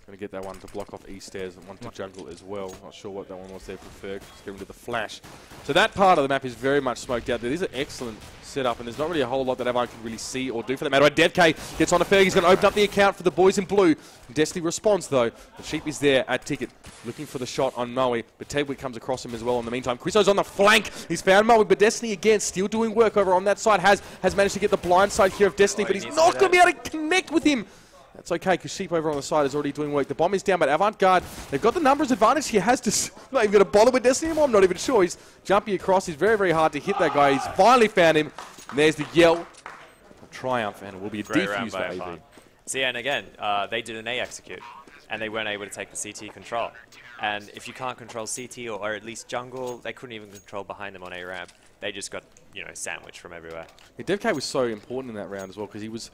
A: going to get that one to block off E stairs and one to jungle as well. Not sure what that one was there for Ferg. Just getting to the flash. So that part of the map is very much smoked out. There is an excellent setup, and there's not really a whole lot that Avant can really see or do for that matter. DevK gets on to Ferg. He's going to open up the account for the boys in blue. Destiny responds, though. The Sheep is there at Ticket, looking for the shot on Moe, but Tedwick comes across him as well in the meantime. Chriso's on the flank. He's found Moe, but Destiny again still doing work over on that side. Has managed to get the blind side here of Destiny, but he's not going to be able to connect with him. That's okay, because Sheep over on the side is already doing work. The bomb is down, but Avant-Garde, they've got the numbers advantage. He has to, not even going to bother with Destiny anymore. I'm not even sure. He's jumping across. He's very, very hard to hit that guy. He's finally found him. And there's the yell of triumph, and it will be a defuse for AV.
B: See, and again, they did an A execute, and they weren't able to take the CT control. And if you can't control CT or at least jungle, they couldn't even control behind them on A ramp. They just got, you know, sandwiched from everywhere.
A: Yeah, DevK was so important in that round as well, because he was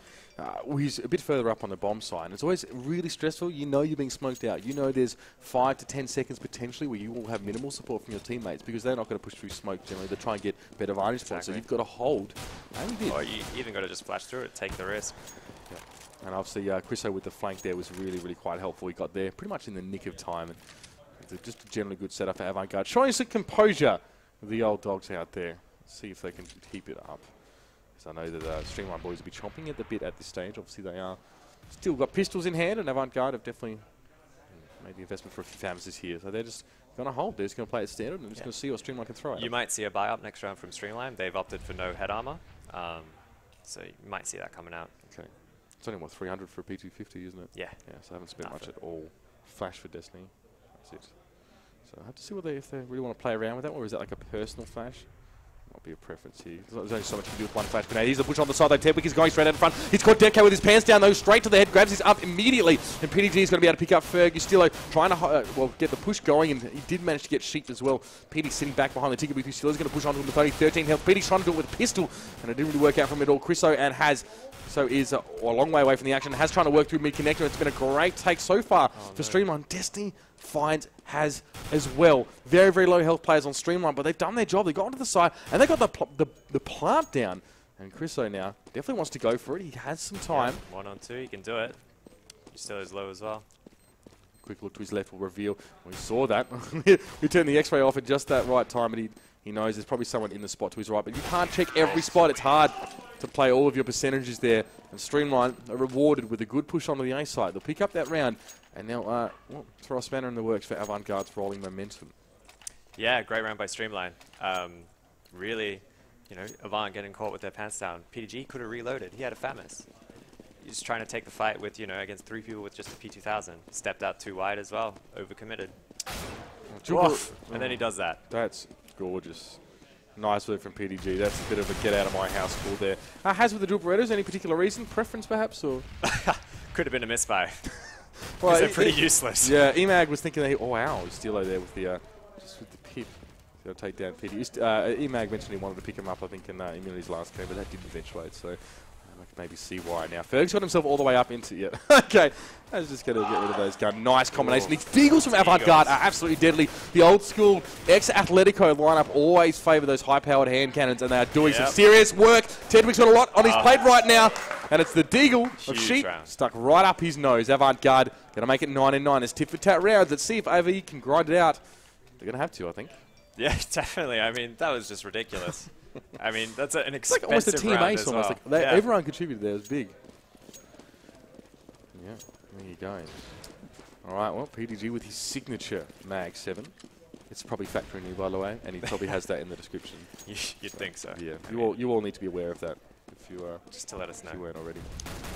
A: he's a bit further up on the bomb side. And it's always really stressful. You know you're being smoked out. You know there's 5 to 10 seconds potentially where you will have minimal support from your teammates because they're not going to push through smoke generally. They try and get better vantage points. So you've got to hold.
B: Or you even got to just flash through it, take the risk.
A: Yeah. And obviously Chriso with the flank there was really, really quite helpful. He got there pretty much in the nick of time. And it's just a generally good setup for Avant-Garde. Showing some composure with the old dogs out there. See if they can keep it up. So I know that Streamline boys will be chomping at the bit at this stage. Obviously, they are still got pistols in hand, and Avant-Garde have definitely made the investment for a few phases here. So they're just going to hold. They're just going to play it standard, and just going to see what Streamline can throw at them.
B: You might see a buy up next round from Streamline. They've opted for no head armor, so you might see that coming out.
A: Okay. It's only, what, 300 for a P250, isn't it?
B: Yeah.
A: Yeah, so I haven't spent much at all. Flash for Destiny. That's it. So I have to see if they really want to play around with that, or is that like a personal flash? Might be a preference here. There's only so much you can do with one flash grenade. Here's the push on the side though. Tedwick is going straight out in front. He's caught Deadcat with his pants down though, straight to the head, grabs his up immediately. And PDG is going to be able to pick up Ferg. Ustillo trying to get the push going, and he did manage to get sheeped as well. PD sitting back behind the ticket booth. Ustillo is going to push onto him with only 13 health. PD's trying to do it with a pistol, and it didn't really work out from it all. Chriso and Has is a long way away from the action. Has trying to work through mid-connector. It's been a great take so far for Streamline. Destiny finds Has as well. Very, very low health players on Streamline, but they've done their job. They got onto the side, and they got the plant down. And Chriso now definitely wants to go for it. He has some time.
B: Yeah, 1 on 2, he can do it. He still is low as well.
A: Quick look to his left will reveal. We saw that. We turned the X-ray off at just that right time, and he knows there's probably someone in the spot to his right. But you can't check every spot. It's hard to play all of your percentages there. And Streamline are rewarded with a good push onto the A side. They'll pick up that round, and now throw a spanner in the works for Avant Garde's rolling momentum.
B: Yeah, great round by Streamline. Really, Avant getting caught with their pants down. PDG could have reloaded. He had a FAMAS. He's trying to take the fight with, against 3 people with just a P2000. Stepped out too wide as well. Overcommitted. And then he does that.
A: That's gorgeous. Nice work from PDG. That's a bit of a get out of my house call there. Has with the dual Berettas, any particular reason? Preference perhaps? Or
B: could have been a misbuy.
A: Well,
B: they're pretty useless.
A: Yeah, Emag was thinking that wow, Steelo there with the just with the pip. He'll take down PD. Emag mentioned he wanted to pick him up, I think, in Immunity's last game, but that didn't eventuate, so I can maybe see why now. Ferg's got himself all the way up into it. Okay, I was just going to get rid of those guns. Nice combination. These Deagles from Avant Garde are absolutely deadly. The old school ex-Atletico lineup always favour those high-powered hand cannons, and they are doing some serious work. Tedwick's got a lot on his plate right now, and it's the Deagle of Sheep stuck right up his nose. Avant Garde going to make it 9-9. It's tit-for-tat rounds. Let's see if AV can grind it out. They're going to have to, I think.
B: Yeah, definitely. I mean, that was just ridiculous. I mean, that's an expensive
A: like almost a team
B: round
A: ace
B: as
A: almost.
B: well.
A: Like everyone contributed there. It was big. Yeah, there you go. All right, well, PDG with his signature Mag 7. It's probably factoring you, by the way, and he probably has that in the description.
B: You'd think so.
A: Yeah, you all need to be aware of that. If you
B: just to let us know.
A: If you weren't already.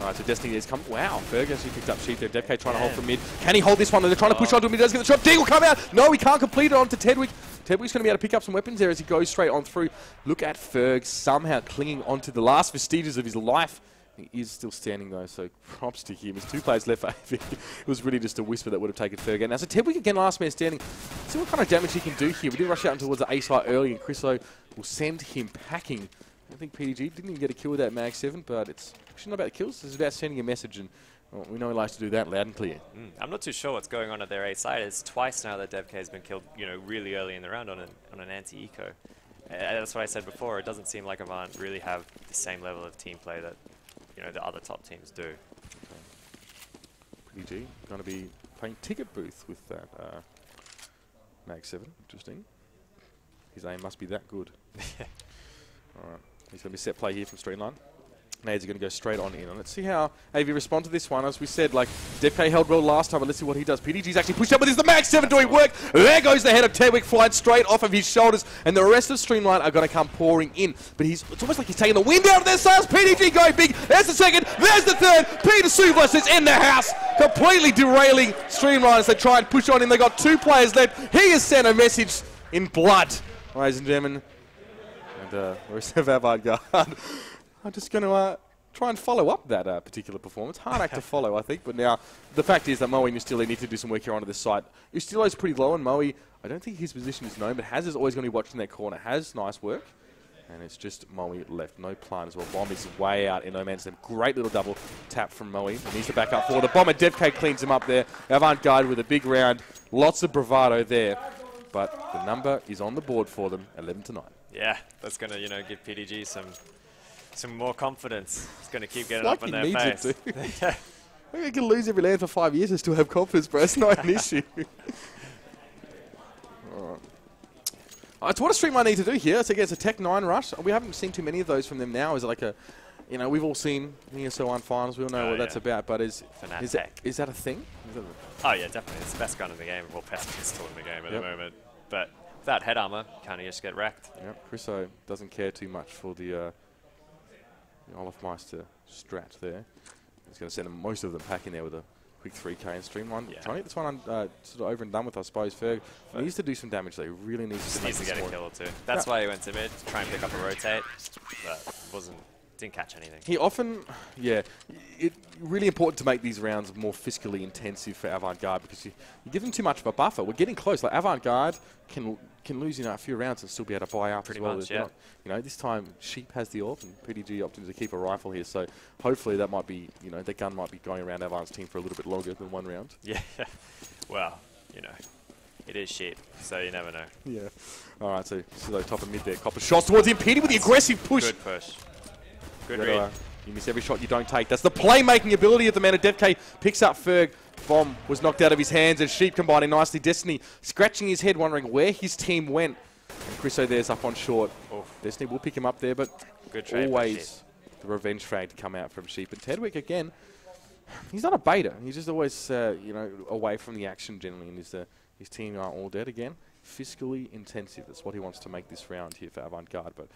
A: All right, so Destiny is coming. Wow, Ferg actually picked up Sheep there. Devk trying to hold from mid. Can he hold this one? They're trying to push onto him. He does get the shot. Deagle come out. No, he can't complete it onto Tedwick. Tedwick's going to be able to pick up some weapons there as he goes straight on through. Look at Ferg somehow clinging onto the last vestiges of his life. He is still standing though, so props to him. There's 2 players left for AV. It was really just a whisper that would have taken Ferg out. Now, so Tedwick again, last man standing. See what kind of damage he can do here. We did rush out towards the A side early, and Chriso will send him packing. I think PDG didn't even get a kill with that Mag 7, but it's actually not about the kills. It's about sending a message, and we know he likes to do that loud and clear.
B: I'm not too sure what's going on at their A side. It's twice now that Devk has been killed, really early in the round on an anti-eco. That's what I said before. It doesn't seem like Avant really have the same level of team play that the other top teams do.
A: PDG going to be playing ticket booth with that Mag 7. Interesting. His aim must be that good. All right. He's going to be set play here from Streamline. Nades are going to go straight on in. And let's see how AV respond to this one. As we said, Devk held well last time, but let's see what he does. PDG's actually pushed up with the Mag 7 doing work. There goes the head of Tedwick, flying straight off of his shoulders, and the rest of Streamline are going to come pouring in. But it's almost like he's taking the wind out of their sails. PDG going big. There's the second. There's the third. Peter Suvlas is in the house, completely derailing Streamline as they try and push on in. They got 2 players left. He has sent a message in blood, ladies and gentlemen. And the rest of Avant Garde. I'm just going to try and follow up that particular performance. Hard act to follow, I think. But now, the fact is that Moe and Ustillo need to do some work here onto this side. Ustillo's pretty low, and Moe, I don't think his position is known, but Has is always going to be watching that corner. Has, nice work. And it's just Moe left. No plant as well. Bomb is way out in no man's land. Great little double tap from Moe. He needs to back up forward. The Bomber, Devk cleans him up there. Avant Garde with a big round. Lots of bravado there. But the number is on the board for them, 11-9.
B: Yeah, that's going to, give PDG some more confidence. It's going to keep getting up on their face.
A: Yeah. You can lose every land for 5 years and still have confidence, bro. It's not an issue. All right. It's what a Streamline need to do here. So it's a Tech 9 rush. We haven't seen too many of those from them now. Is it like a, we've all seen the ESO1 finals. We all know what that's about. But is that a thing?
B: Oh yeah, definitely. It's the best gun in the game. Well, best pistol in the game at the moment. But without head armor, kind of just get wrecked.
A: Yep. Chriso doesn't care too much for the Olafmeister strat there. He's going to send most of them packing there with a quick 3K and Streamline.
B: Yeah.
A: Trying to get this one sort of over and done with, I suppose. Ferg needs to do some damage, though. He really needs to
B: needs to get a kill or two. That's why he went to mid, to try and pick up a rotate, but didn't catch anything.
A: He often, it's really important to make these rounds more fiscally intensive for Avant-Garde because you give them too much of a buffer. We're getting close. Like Avant-Garde can lose a few rounds and still be able to buy up
B: Pretty
A: as well.
B: much, yeah.
A: Not, this time Sheep has the AWP and PDG opted to keep a rifle here. So hopefully that might be, the gun might be going around Avant's team for a little bit longer than one round.
B: Yeah. Well, it is Sheep, so you never know.
A: Yeah. All right, so top of mid there. Copper shots towards him. PD with the aggressive push.
B: Good push. Good read.
A: You miss every shot you don't take. That's the playmaking ability of the man. DevK picks up Ferg. Bomb was knocked out of his hands and Sheep combining nicely. Destiny scratching his head, wondering where his team went. And Chriso there's up on short. Oof. Destiny will pick him up there, but
B: good trade
A: always the revenge frag to come out from Sheep. And Tedwick, again, he's not a beta. He's just always, away from the action generally. And his team are all dead again. Fiscally intensive. That's what he wants to make this round here for Avant-Garde. But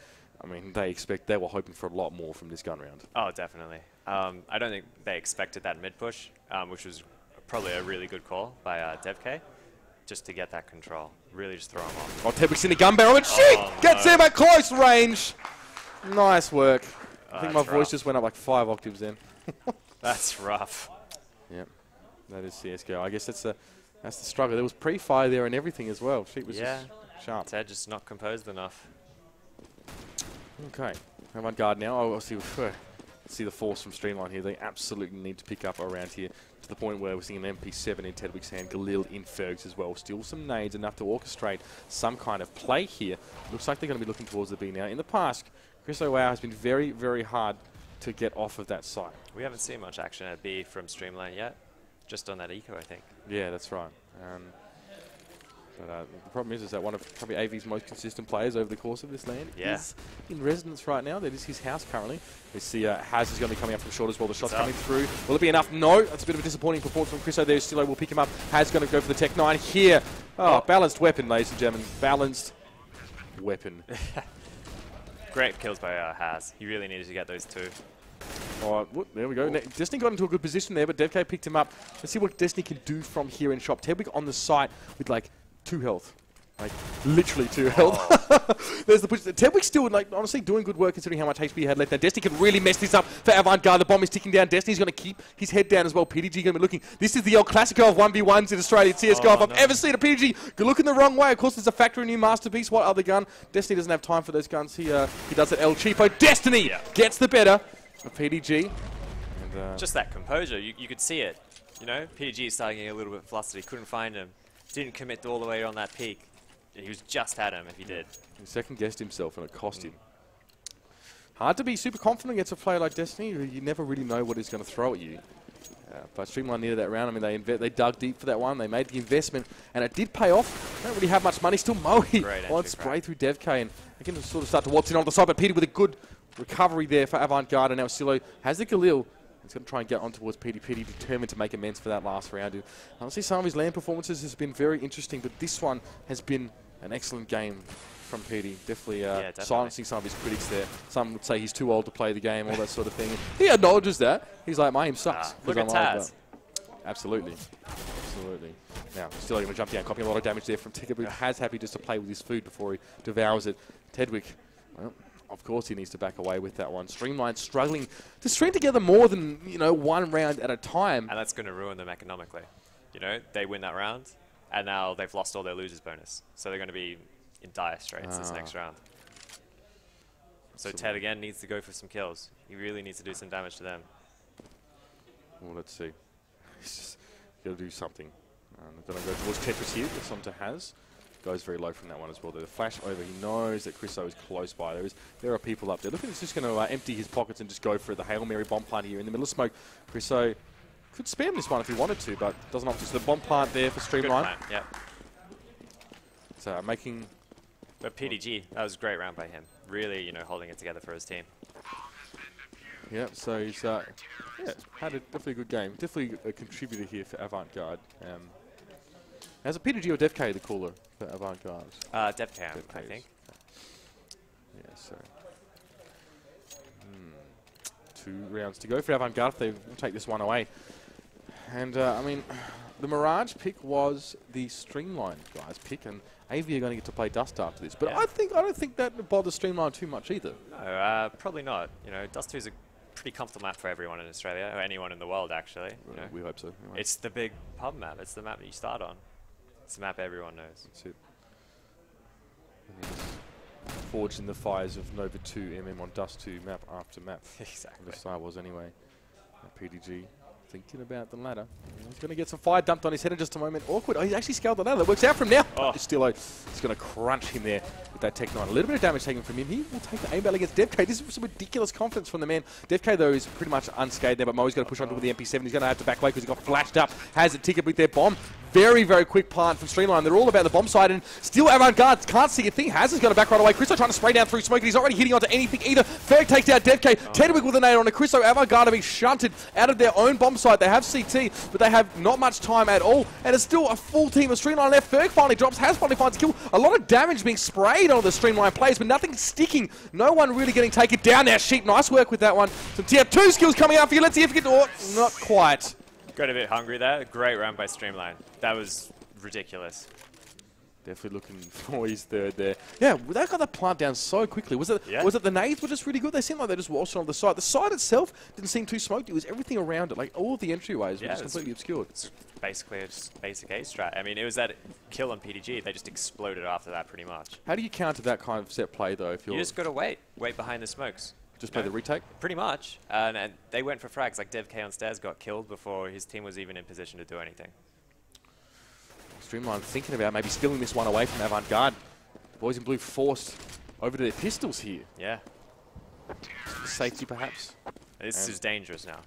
A: I mean, they were hoping for a lot more from this gun round. Oh,
B: definitely. I don't think they expected that mid push, which was probably a really good call by DevK, just to get that control. Really just throw him off.
A: Oh, Tedwick's in the gun barrel, and Sheep gets him at close range. Nice work. I think my voice just went up like 5 octaves then.
B: That's rough.
A: Yep, that is CSGO. I guess that's the struggle. There was pre-fire there and everything as well. Sheep was just sharp.
B: Ted just not composed enough.
A: Okay, Avant-Garde now. Oh, see the force from Streamline here. They absolutely need to pick up around here to the point where we're seeing an MP7 in Tedwick's hand, Galil in Ferg's as well. Still some nades, enough to orchestrate some kind of play here. Looks like they're going to be looking towards the B now. In the past, Chris O'Wow has been very, very hard to get off of that site.
B: We haven't seen much action at B from Streamline yet. Just on that eco, I think.
A: Yeah, that's right. But the problem is that one of probably AV's most consistent players over the course of this land is in residence right now. That is his house currently. We see Haz is going to be coming up from short as well. The shot's coming through. Will it be enough? No. That's a bit of a disappointing performance from Chriso there. Stilo will pick him up. Haz going to go for the Tech 9 here. Oh, balanced weapon, ladies and gentlemen. Balanced weapon.
B: Great kills by Haz. He really needed to get those two.
A: Oh, there we go. Destiny got into a good position there, but DevK picked him up. Let's see what Destiny can do from here in shop. Tedwick on the site with like 2 health. Like, literally 2 health. There's the push. Tedwick's still, honestly doing good work considering how much HP he had left. Now, Destiny can really mess this up for Avant-Garde. The bomb is ticking down. Destiny's going to keep his head down as well. PDG going to be looking. This is the El Clasico of 1v1s in Australia. CSGO, if I've ever seen a PDG looking the wrong way. Of course, there's a factory new Masterpiece. What other gun? Destiny doesn't have time for those guns. He does it El Cheapo. Destiny gets the better of PDG. And,
B: just that composure. You could see it. PDG is starting getting a little bit flustered. He couldn't find him. Didn't commit all the way on that peak. He was just at him if he did.
A: He second-guessed himself and it cost him. Hard to be super confident against a player like Destiny. You never really know what he's going to throw at you. But Streamline needed that round. I mean, they dug deep for that one. They made the investment, and it did pay off. Don't really have much money. Still Moe on spray through DevK, and they can sort of start to waltz in on the side. But Peter with a good recovery there for Avant-Garde, and now Silo has the Galil. He's going to try and get on towards PD. PD determined to make amends for that last round. And honestly, some of his land performances has been very interesting, but this one has been an excellent game from PD. Definitely, silencing some of his critics there. Some would say he's too old to play the game, all that sort of thing. And he acknowledges that. He's like, my aim sucks.
B: Look at Taz.
A: Absolutely. Absolutely. Now, still going to jump down, copying a lot of damage there from Tigger, but Taz happy just to play with his food before he devours it. Tedwick, well, of course he needs to back away with that one. Streamline struggling to string together more than, one round at a time.
B: And that's going to ruin them economically. They win that round, and now they've lost all their losers bonus. So they're going to be in dire straits this next round. So Ted again needs to go for some kills. He really needs to do some damage to them.
A: Well, let's see. He's just got to do something. They're going to go towards Tetris here. That's on to Haz. Goes very low from that one as well. The flash over, he knows that Chriso is close by. There are people up there. Look at this, just going to empty his pockets and just go for the Hail Mary bomb plant here in the middle of smoke. Chriso could spam this one if he wanted to, but doesn't opt to. So the bomb plant there for Streamline.
B: Good plant,
A: So making...
B: But PDG, that was a great round by him. Really, holding it together for his team.
A: Yeah, so he's had definitely a good game. Definitely a contributor here for Avant-Garde. Has a PDG or DevK the caller for Avant-Garde?
B: DevK, I think.
A: Yeah, so 2 rounds to go for Avant-Garde. They will take this one away. And, I mean, the Mirage pick was the Streamline guys pick, and AV are going to get to play Dust after this. But
B: yeah.
A: I don't think that bothers Streamline too much either.
B: No, probably not. You know, Dust 2 is a pretty comfortable map for everyone in Australia, or anyone in the world, actually. You know.
A: We hope so. Anyway.
B: It's the big pub map. It's the map that you start on. It's the map everyone knows.
A: That's it. Forged in the fires of Nova 2 MM on Dust 2 map after map.
B: Exactly.
A: The Star was anyway. PDG thinking about the ladder. He's going to get some fire dumped on his head in just a moment. Awkward. Oh, he's actually scaled the ladder. That works out for him now.
B: Oh.
A: Still, he's going to crunch him there with that Tech 9. A little bit of damage taken from him. He will take the aim battle against DevK. This is some ridiculous confidence from the man. DevK, though, is pretty much unscathed there, but Mo's going to push on to with the MP7. He's going to have to back away because he got flashed up. Has a ticket with their bomb. Very, very quick plant from Streamline. They're all about the bomb side, and still Avant Garde can't see a thing. Has going to back right away. Christo trying to spray down through smoke, and he's already hitting onto anything either. Ferg takes out DevK. Tedwick with a nade on a Christo. Avant Garde are being shunted out of their own bomb site. They have CT, but they have not much time at all, and it's still a full team of Streamline left. Ferg finally drops. Has finally finds a kill. A lot of damage being sprayed on the Streamline players, but nothing sticking. No one really getting taken down there. Sheep, nice work with that one. Some tier 2 skills coming out for you. Let's see if you can do it. Not quite.
B: Got a bit hungry there. Great round by Streamline. That was ridiculous.
A: Definitely looking for his third there. Yeah, they got that plant down so quickly. Was it the nades were just really good? They seemed like they just waltzed on the side. The side itself didn't seem too smoked. It was everything around it. Like all of the entryways were just completely obscured.
B: It's basically a basic A strat. I mean, it was that kill on PDG. They just exploded after that pretty much.
A: How do you counter that kind of set play though? If
B: you just got to wait behind the smokes.
A: Just play the retake?
B: Pretty much. And they went for frags. Like DevK on stairs got killed before his team was even in position to do anything.
A: Streamline thinking about maybe stealing this one away from Avant Garde. The boys in blue forced over to their pistols here.
B: Yeah.
A: Safety perhaps.
B: This is dangerous now.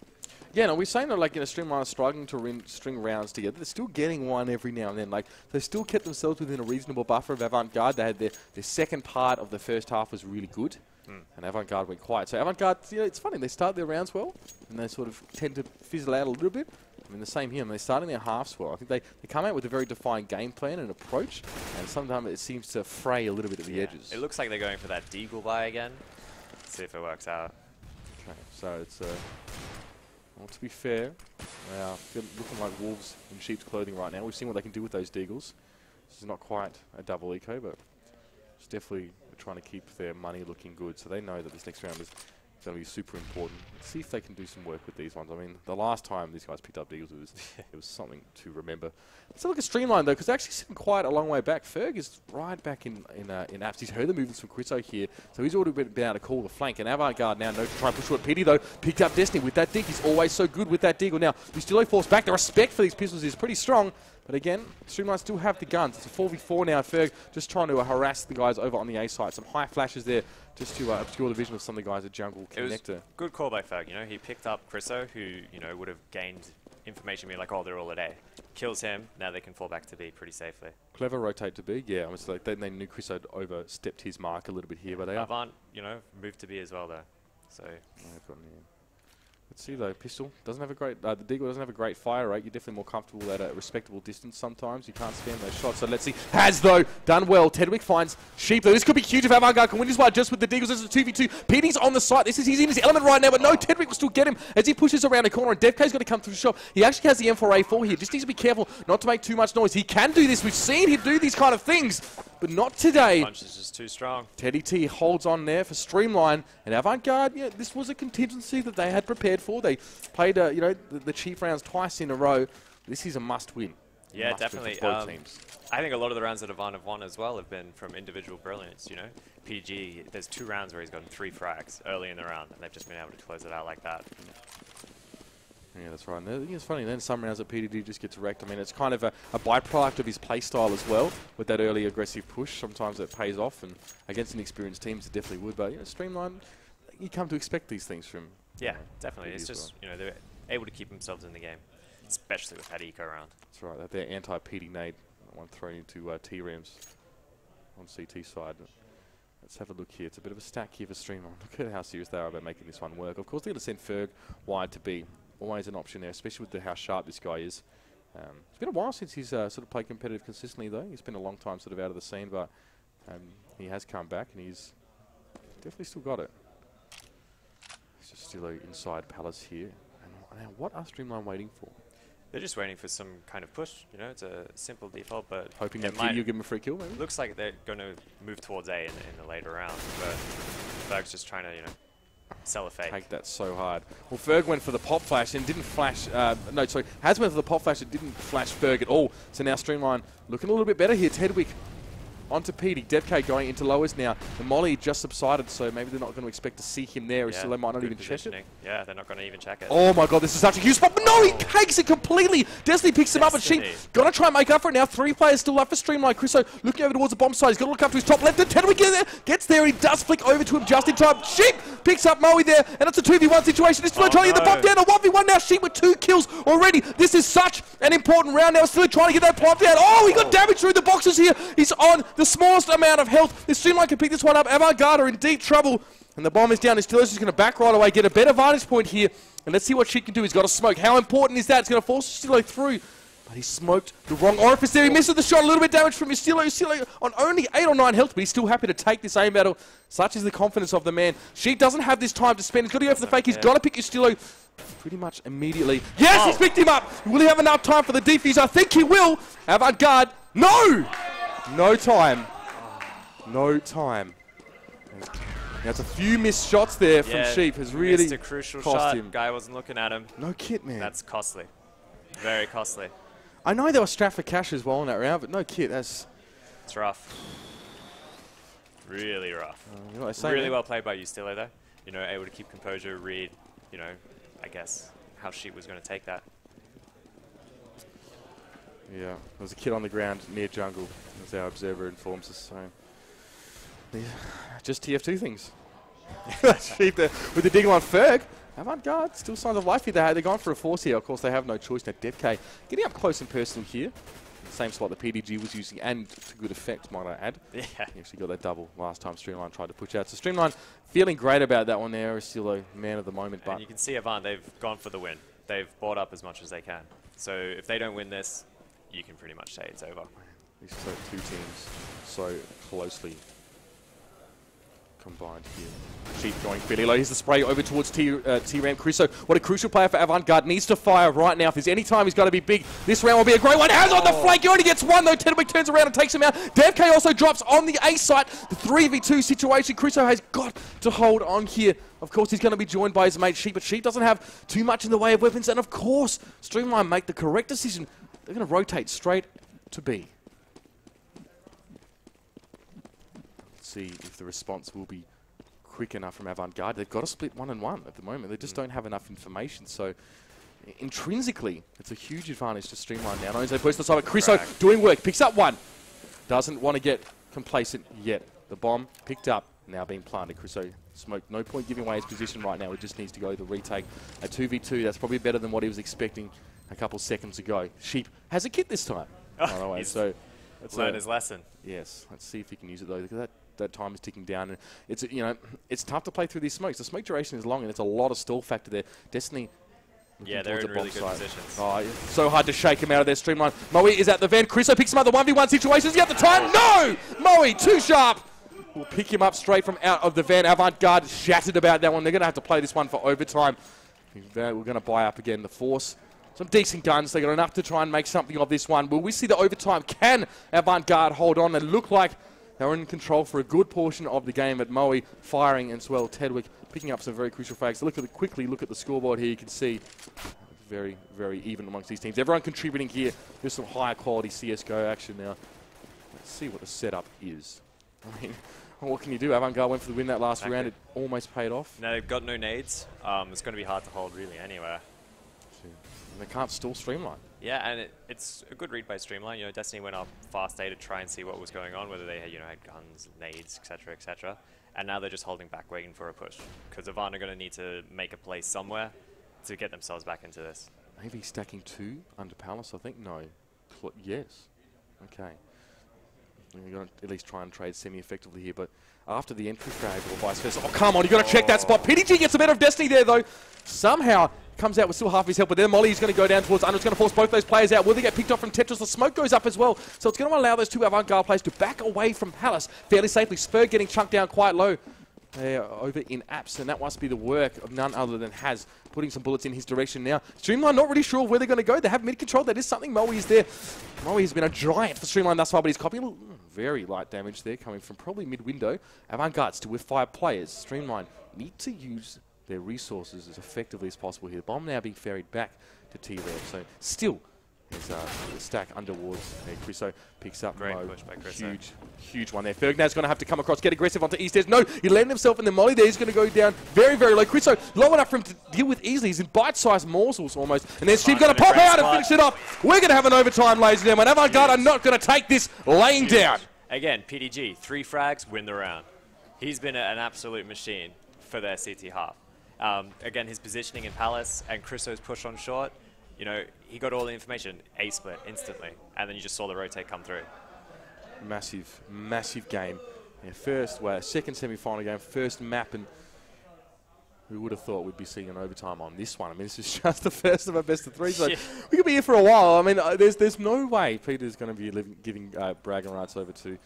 A: Yeah, no, we're saying that like, Streamline are struggling to string rounds together. They're still getting one every now and then. Like, they still kept themselves within a reasonable buffer of Avant Garde. They had their second part of the first half was really good. And Avant Garde went quiet. So Avant Garde, it's funny, they start their rounds well, and they sort of tend to fizzle out a little bit. I mean, the same here. They're starting their halves well. I think they come out with a very defined game plan and approach, and sometimes it seems to fray a little bit at the edges.
B: It looks like they're going for that Deagle buy again. Let's see if it works out.
A: Okay, so it's well, to be fair, they are looking like wolves in sheep's clothing right now. We've seen what they can do with those Deagles. This is not quite a double eco, but it's definitely trying to keep their money looking good. So they know that this next round is going to be super important. Let's see if they can do some work with these ones. I mean, the last time these guys picked up Deagles, it was something to remember. Let's have a look at Streamline, though, because they're actually sitting quite a long way back. Ferg is right back in apps. He's heard the movements from Chriso here, so he's already been able to call the flank. And Avant Garde now knows to try and push forward. PD, though, picked up Destiny with that dig. He's always so good with that Deagle. Now, Bustillo forced back. The respect for these pistols is pretty strong. But again, Streamline still have the guns. It's a 4v4 now. Ferg just trying to harass the guys over on the A side. Some high flashes there just to obscure the vision of some of the guys at Jungle Connector.
B: It was good call by Ferg. You know, he picked up Chriso, who, would have gained information, being like, oh, they're all at A. Kills him. Now they can fall back to B pretty safely.
A: Clever rotate to B. Yeah, it's like they knew Chriso had overstepped his mark a little bit here, but they
B: Avant, moved to B as well, though. So.
A: Let's see though, pistol doesn't have a great, the Deagle doesn't have a great fire rate. You're definitely more comfortable at a respectable distance sometimes. You can't spam those shots. So let's see. Has though done well. Tedwick finds Sheep though. This could be huge if Avant Garde can win this one just with the Deagles. This is a 2v2. PD's on the site. He's in his element right now, but no, Tedwick will still get him as he pushes around the corner, and DevK's going to come through the shop. He actually has the M4A4 here. Just needs to be careful not to make too much noise. He can do this. We've seen him do these kind of things, but not today.
B: Punch is just too strong.
A: Teddy T holds on there for Streamline, and Avant Garde, this was a contingency that they had prepared for. They played, the chief rounds twice in a row. This is a must-win.
B: Yeah, definitely.
A: Both teams.
B: I think a lot of the rounds that Avant have won as well have been from individual brilliance. PG, there's 2 rounds where he's gotten 3 frags early in the round, and they've just been able to close it out like that.
A: Yeah, that's right. And it's funny, then some rounds that PDD just gets wrecked. I mean, it's kind of a byproduct of his play style as well, with that early aggressive push. Sometimes it pays off, and against inexperienced teams, it definitely would. But, Streamline, you come to expect these things from.
B: Yeah, definitely. It's just, they're able to keep themselves in the game, especially with that eco round.
A: That's right. That their anti-PD nade, one thrown into T-Rams on CT side. Let's have a look here. It's a bit of a stack here for Streamline. Look at how serious they are about making this one work. Of course, they're going to send Ferg wide to B. Always an option there, especially with how sharp this guy is. It's been a while since he's sort of played competitive consistently, though. He's been a long time sort of out of the scene, but he has come back, and he's definitely still got it. It's just still inside Palace here. And now, what are Streamline waiting for?
B: They're just waiting for some kind of push. You know, it's a simple default, but
A: hoping that you give him a free kill, maybe?
B: Looks like they're going to move towards A in the later round, but Ferg's just trying to, you know, sell a fake.
A: Take that so hard. Well, Ferg went for the pop flash and didn't flash. No, sorry. Has went for the pop flash and didn't flash Ferg at all. So now Streamline looking a little bit better here. Tedwick onto Petey. DevK going into lowers now. The Molly just subsided, so maybe they're not going to expect to see him there.
B: Yeah,
A: so they might not even check it.
B: Yeah, they're not going to even check it.
A: Oh my god, this is such a huge spot. But no, he cakes it completely. Destiny picks him up, and she got to try and make up for it now. 3 players still left for Streamline. Chriso looking over towards the bomb side. He's got to look up to his top left. And Tedwick gets there. He does flick over to him just in time. Sheep picks up Moe there, and it's a 2v1 situation. He's still trying to get the bomb down. A 1v1 now. Sheep with 2 kills already. This is such an important round now. Still trying to get that pop down. Oh, he got damage through the boxes here. He's on the smallest amount of health. If Streamline can pick this one up, Avant Garde are in deep trouble. And the bomb is down. Still is going to back right away, get a better vantage point here. And let's see what she can do. He's got a smoke. How important is that? It's going to force Stilo through. But he smoked the wrong orifice there. He misses the shot. A little bit damage from Stilo. Stilo on only 8 or 9 health, but he's still happy to take this aim battle. Such is the confidence of the man. She doesn't have this time to spend. He's got to go for the fake. He's got to pick Stilo pretty much immediately. Yes, he's picked him up. Will he have enough time for the defuse? I think he will. Avant Garde. No! No time. No time. Now it's a few missed shots there from Sheep. Has really
B: missed a crucial
A: cost
B: shot.
A: him.
B: Guy wasn't looking at him.
A: No kit, man.
B: That's costly. Very costly.
A: I know there was strapped for cash as well in that round, but no kit. It's
B: rough. Really rough.
A: You know what I say,
B: really
A: man?
B: well played by you, Stilo, though. You know, able to keep composure, read, you know, I guess, how Sheep was going to take that.
A: Yeah, there was a kid on the ground near jungle, as our observer informs us. So, yeah, just TF2 things. Sheep there with the dig on Ferg. Avant Garde, still signs of life here. They're going for a force here. Of course, they have no choice now. DevK getting up close and personal here. Same slot that PDG was using, and to good effect, might I add.
B: Yeah.
A: He actually got that double last time Streamline tried to push out. So Streamline feeling great about that one there. Is still a man of the moment.
B: And you can see Avant, they've gone for the win. They've bought up as much as they can. So if they don't win this, you can pretty much say it's over.
A: These two teams so closely combined here. Sheep going fairly low. Here's the spray over towards T-Ram. Crusoe, what a crucial player for Avant Garde. Needs to fire right now. If there's any time he's got to be big, this round will be a great one. Has on the flank. He only gets one, though. Tedwick turns around and takes him out. DevK also drops on the A site. The 3v2 situation. Crusoe has got to hold on here. Of course, he's going to be joined by his mate Sheep, but Sheep doesn't have too much in the way of weapons. And of course, Streamline make the correct decision. They're going to rotate straight to B. Let's see if the response will be quick enough from Avant Garde. They've got to split 1-1 at the moment. They just don't have enough information. So intrinsically, it's a huge advantage to Streamline now. Not only they push the side, but Chriso doing work. Picks up one. Doesn't want to get complacent yet. The bomb picked up, now being planted. Chriso smoked. No point giving away his position right now. He just needs to go the retake. A 2v2, that's probably better than what he was expecting a couple seconds ago. Sheep has a kit this time. By the way, so
B: let's learn his lesson.
A: Yes, let's see if he can use it though. Look at that time is ticking down, and it's, you know, it's tough to play through these smokes. The smoke duration is long, and it's a lot of stall factor there. Destiny.
B: Yeah, they're in really good positions.
A: Oh, yeah. So hard to shake him out of their Streamline. Moe is at the vent. Chriso picks him up. The 1v1 situation. Is he at the time? No! Moe, too sharp. We'll pick him up straight from out of the van. Avant Garde shattered about that one. They're going to have to play this one for overtime. We're going to buy up again the force. Some decent guns. They got enough to try and make something of this one. Will we see the overtime? Can Avant Garde hold on and look like they're in control for a good portion of the game? At Moe firing as well. Tedwick picking up some very crucial frags. Look at the scoreboard here. You can see very, very even amongst these teams. Everyone contributing here. There's some higher quality CSGO action now. Let's see what the setup is. I mean, what can you do? Avant Garde went for the win that last round. It almost paid off.
B: No, they've got no nades. It's going to be hard to hold really anywhere.
A: And they can't stall Streamline.
B: Yeah, and it's a good read by Streamline. You know, Destiny went up fast A to try and see what was going on, whether they had, had guns, nades, etc., etc. And now they're just holding back, waiting for a push. Because Avant are going to need to make a play somewhere to get themselves back into this.
A: Maybe stacking 2 under Palace, I think. No. Yes. Okay. We're going to at least try and trade semi-effectively here, but after the entry frag or vice versa. Oh, come on, you've got to check that spot. PDG gets a bit of Destiny there, though. Somehow comes out with still half his health, but then Molly is going to go down towards Under. It's going to force both those players out. Will they get picked off from Tetris? The smoke goes up as well. So it's going to allow those two Avant Garde players to back away from Palace fairly safely. Spur getting chunked down quite low. over in Apps, and that must be the work of none other than Haz, putting some bullets in his direction now. Streamline not really sure where they're going to go. They have mid-control. That is something. Moe is there. Moe has been a giant for Streamline thus far, but he's copying very light damage there, coming from probably mid-window. Avant still with 5 players. Streamline need to use their resources as effectively as possible here. Bomb now being ferried back to T-Rev, so still there's the stack underwards. Chriso picks up Mo.
B: Push by Chriso.
A: Huge one there. Fergnad's going to have to come across, get aggressive onto Eastairs. No, he landed himself in the molly there. He's going to go down very, very low. Chriso low enough for him to deal with easily. He's in bite-sized morsels almost. And then Steve's going to pop out and finish it off. We're going to have an overtime, ladies and gentlemen. Avant are not going to take this laying down.
B: Again, PDG, 3 frags, win the round. He's been an absolute machine for their CT half. Again, his positioning in Palace and Chriso's push on short, you know, he got all the information, A-split instantly, and then you just saw the rotate come through.
A: Massive, massive game. Yeah, second semi-final game, first map, and who would have thought we'd be seeing an overtime on this one? I mean, this is just the first of our best of 3, so we could be here for a while. I mean, there's no way Peter's going to be giving bragging rights over to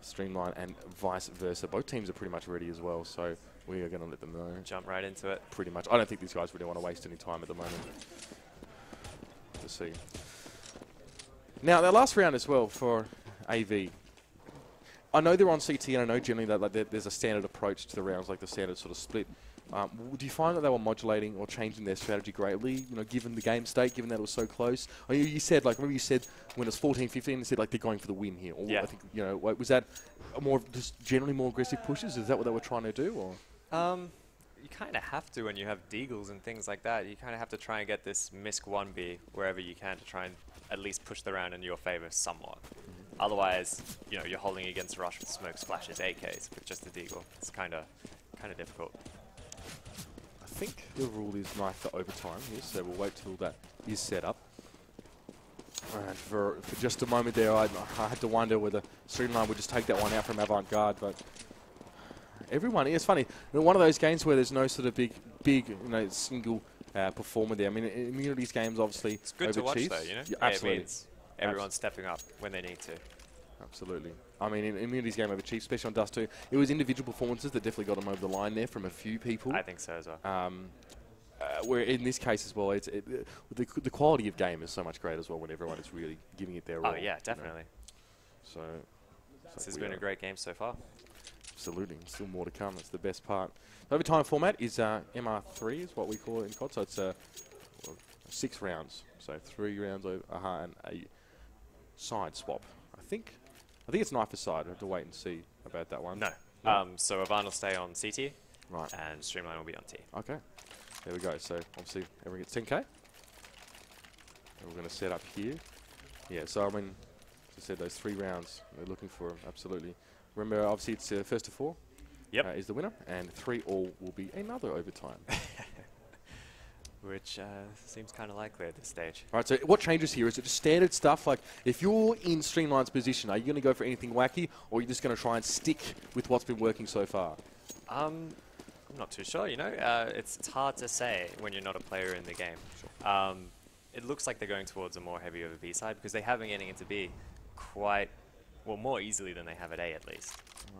A: Streamline and vice versa. Both teams are pretty much ready as well, so we are going to let them know.
B: Jump right into it.
A: Pretty much. I don't think these guys really want to waste any time at the moment. To see. Now, their last round as well for AV. I know they're on CT, and I know generally that like, there's a standard approach to the rounds, like the standard sort of split. Do you find that they were modulating or changing their strategy greatly, you know, given the game state, given that it was so close? I mean, you said, like, remember you said when it was 14-15, you said, like, they're going for the win here. Or I think, you know, was that just generally more aggressive pushes? Is that what they were trying to do? Or?
B: You kind of have to when you have deagles and things like that. You kind of have to try and get this MISC 1B wherever you can to try and at least push the round in your favor somewhat. Otherwise, you know, you're holding against Rush with smoke splashes, AKs with just a deagle. It's kind of difficult.
A: I think the rule is knife for overtime here, so we'll wait till that is set up. And for just a moment there, I had to wonder whether Streamline would just take that one out from Avant, but everyone, it's funny, one of those games where there's no sort of big, you know, single performer there. I mean, Immunity's games obviously
B: it's good to watch
A: Chiefs.
B: though, you know?
A: Yeah, absolutely.
B: It means everyone's stepping up when they need to.
A: Absolutely. I mean, in Immunity's game over Chiefs, especially on Dust 2, it was individual performances that definitely got them over the line there from a few people.
B: I think so as well.
A: Where in this case as well, the quality of game is so much greater as well when everyone is really giving it their all.
B: Oh yeah, definitely.
A: You know?
B: This has been a great game so far.
A: Absolutely. Still more to come. That's the best part. The overtime format is MR3 is what we call it in COD. So it's 6 rounds. So 3 rounds and a side swap. I think it's knife for side. I have to wait and see about that one.
B: No. So Avant will stay on CT.
A: Right.
B: And Streamline will be on T.
A: Okay. There we go. So obviously everyone gets 10k. And we're going to set up here. Yeah. So I mean, as I said, those 3 rounds we're looking for absolutely. Remember, obviously it's first to 4.
B: Yep.
A: Is the winner, and 3 all will be another overtime.
B: Which seems kind of likely at this stage.
A: All right, so what changes here? Is it just standard stuff? Like, if you're in Streamline's position, are you going to go for anything wacky, or are you just going to try and stick with what's been working so far?
B: I'm not too sure, you know. It's hard to say when you're not a player in the game. Sure. It looks like they're going towards a more heavy over B side, because they have been getting into B quite, well, more easily than they have at A at least.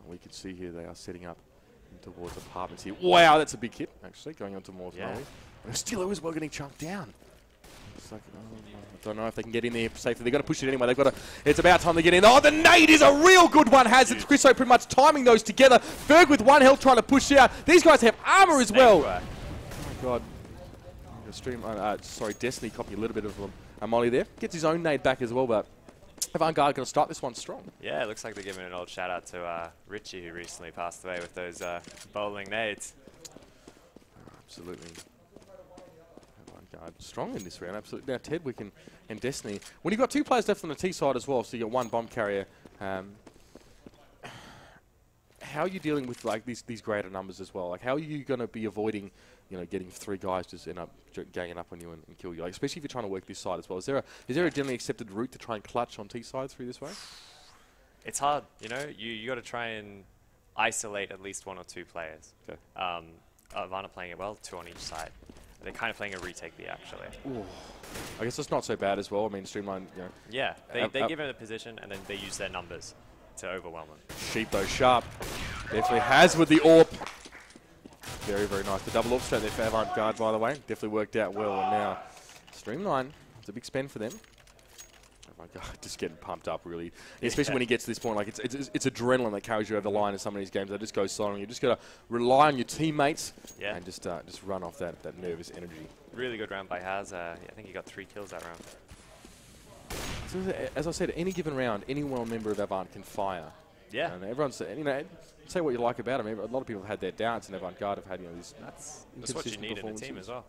A: We can see here they are setting up towards apartments here. Wow, that's a big hit, actually, going on to more. Yeah. Still as well getting chunked down. It's like, I don't know if they can get in there safely. They've got to push it anyway. It's about time to get in. Oh, the nade is a real good one. It's Chriso pretty much timing those together. Ferg with 1 health trying to push out. These guys have armor as well. Oh my god. Destiny copying a little bit of a molly there. Gets his own nade back as well, but Avant going to start this one strong. Yeah,
B: it looks like they're giving an old shout out to Richie, who recently passed away with those bowling nades.
A: Absolutely. Strong in this round, absolutely. Now Tedwick and Destiny. When you've got 2 players left on the T side as well, so you've got 1 bomb carrier, how are you dealing with like these greater numbers as well? Like, how are you going to be avoiding, you know, getting 3 guys just end up ganging up on you and kill you? Like, especially if you're trying to work this side as well. Is there a generally accepted route to try and clutch on T side through this way?
B: It's hard, you know. You got to try and isolate at least 1 or 2 players.
A: Okay.
B: Avant are playing it well, 2 on each side. They're kind of playing a retake B, actually.
A: Ooh. I guess it's not so bad as well. I mean, Streamline, you know.
B: Yeah, they give him the position, and then they use their numbers to overwhelm him.
A: Sheep, though, sharp. Definitely has with the AWP. Very, very nice. The double up straight there for Avant Garde, by the way. Definitely worked out well. And now Streamline, it's a big spend for them. Oh my God, just getting pumped up, really. Especially when he gets to this point. Like, it's adrenaline that carries you over the line in some of these games. They just go silent. You just got to rely on your teammates and just run off that nervous energy.
B: Really good round by Haz. I think he got 3 kills that round.
A: So, as I said, any given round, any one member of Avant can fire.
B: Yeah.
A: And everyone's, you know, say what you like about him. A lot of people have had their doubts, and Avant Garde have had, you know, these.
B: That's what you need in a team as well.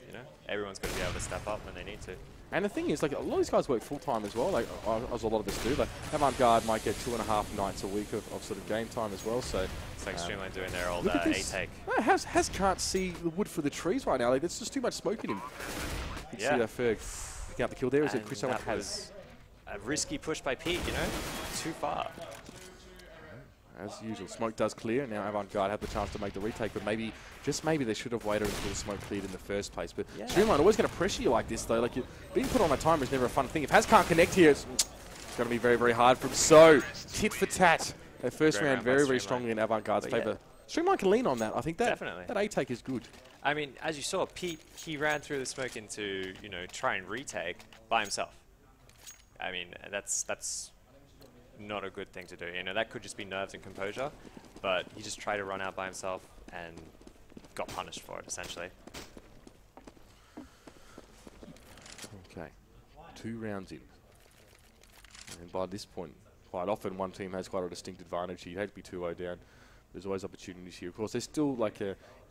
B: You know, everyone's going to be able to step up when they need to.
A: And the thing is, like, a lot of these guys work full time as well. Like, as a lot of us do. Like, Avant Garde might get 2.5 nights a week of sort of game time as well. So
B: it's like Streamline doing their old A-take.
A: Has can't see the wood for the trees right now. Like, there's just too much smoke in him. You can see that Ferg picking up the kill there. Is it Chris Owen has
B: a risky push by Pete? You know, too far.
A: As usual, smoke does clear. Now Avant Garde had the chance to make the retake, but maybe, just maybe, they should have waited until the smoke cleared in the first place. But Streamline always going to pressure you like this, though. Like, being put on a timer is never a fun thing. If Haz can't connect here, it's going to be very, very hard for him. So, tit for tat. That first round very, very strongly in Avant Garde's favour. Streamline can lean on that. I think that that A-take is good.
B: I mean, as you saw, Pete, he ran through the smoke into, you know, try and retake by himself. I mean, that's not a good thing to do. You know, that could just be nerves and composure, but he just tried to run out by himself and got punished for it, essentially.
A: Okay, 2 rounds in. And by this point, quite often one team has quite a distinct advantage. You'd hate to be 2-0 down. There's always opportunities here. Of course, there's still like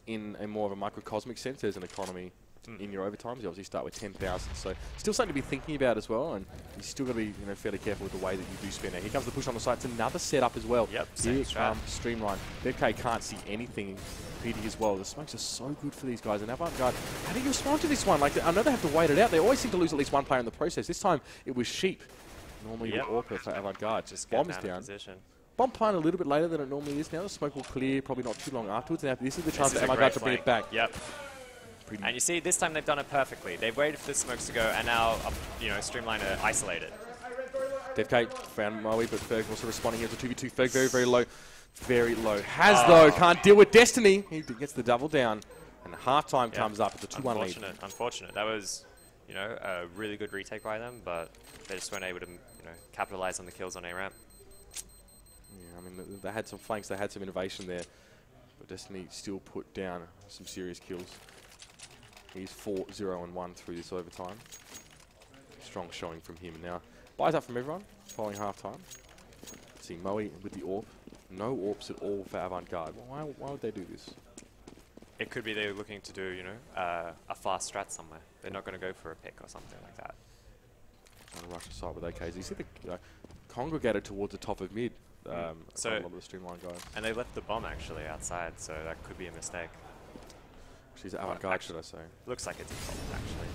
A: in a more of a microcosmic sense, there's an economy in your overtimes. You obviously start with 10,000, so still something to be thinking about as well. And you still got to be, you know, fairly careful with the way that you do spend. Now, here comes the push on the side. It's another setup as well.
B: Yep,
A: here comes Streamline. DevK can't see anything. PD as well. The smokes are so good for these guys. And Avant Garde, how do you respond to this one? Like, I know they have to wait it out. They always seem to lose at least one player in the process. This time it was Sheep. Normally Orca for Avant Garde.
B: Just
A: Bomb is down. Bomb plant a little bit later than it normally is now. The smoke will clear probably not too long afterwards. And this is the chance for Avant Garde to bring it back.
B: Yep. And you see, this time they've done it perfectly. They've waited for the smokes to go, and now, you know, Streamline are isolated.
A: DevK found Moe, but Ferg also responding here to 2v2. Ferg very, very low. Very low. Haz, though, can't deal with Destiny. He gets the double down, and halftime comes up. It's a 2-1 lead.
B: Unfortunate. That was, you know, a really good retake by them, but they just weren't able to, you know, capitalize on the kills on A-ramp.
A: Yeah, I mean, they had some flanks. They had some innovation there, but Destiny still put down some serious kills. He's 4-0-1 through this overtime. Strong showing from him. Now, buys up from everyone following halftime. See Moe with the AWP. No AWPs at all for Avant Garde. Why would they do this?
B: It could be they're looking to do, you know, a fast strat somewhere. They're not going to go for a pick or something like that.
A: Trying to rush aside with AKs. You see the congregated towards the top of mid.
B: So
A: a lot of the Streamline guys.
B: And they left the bomb actually outside, so that could be a mistake.
A: She's Avant Garde, should I say?
B: Looks like it's a problem, actually.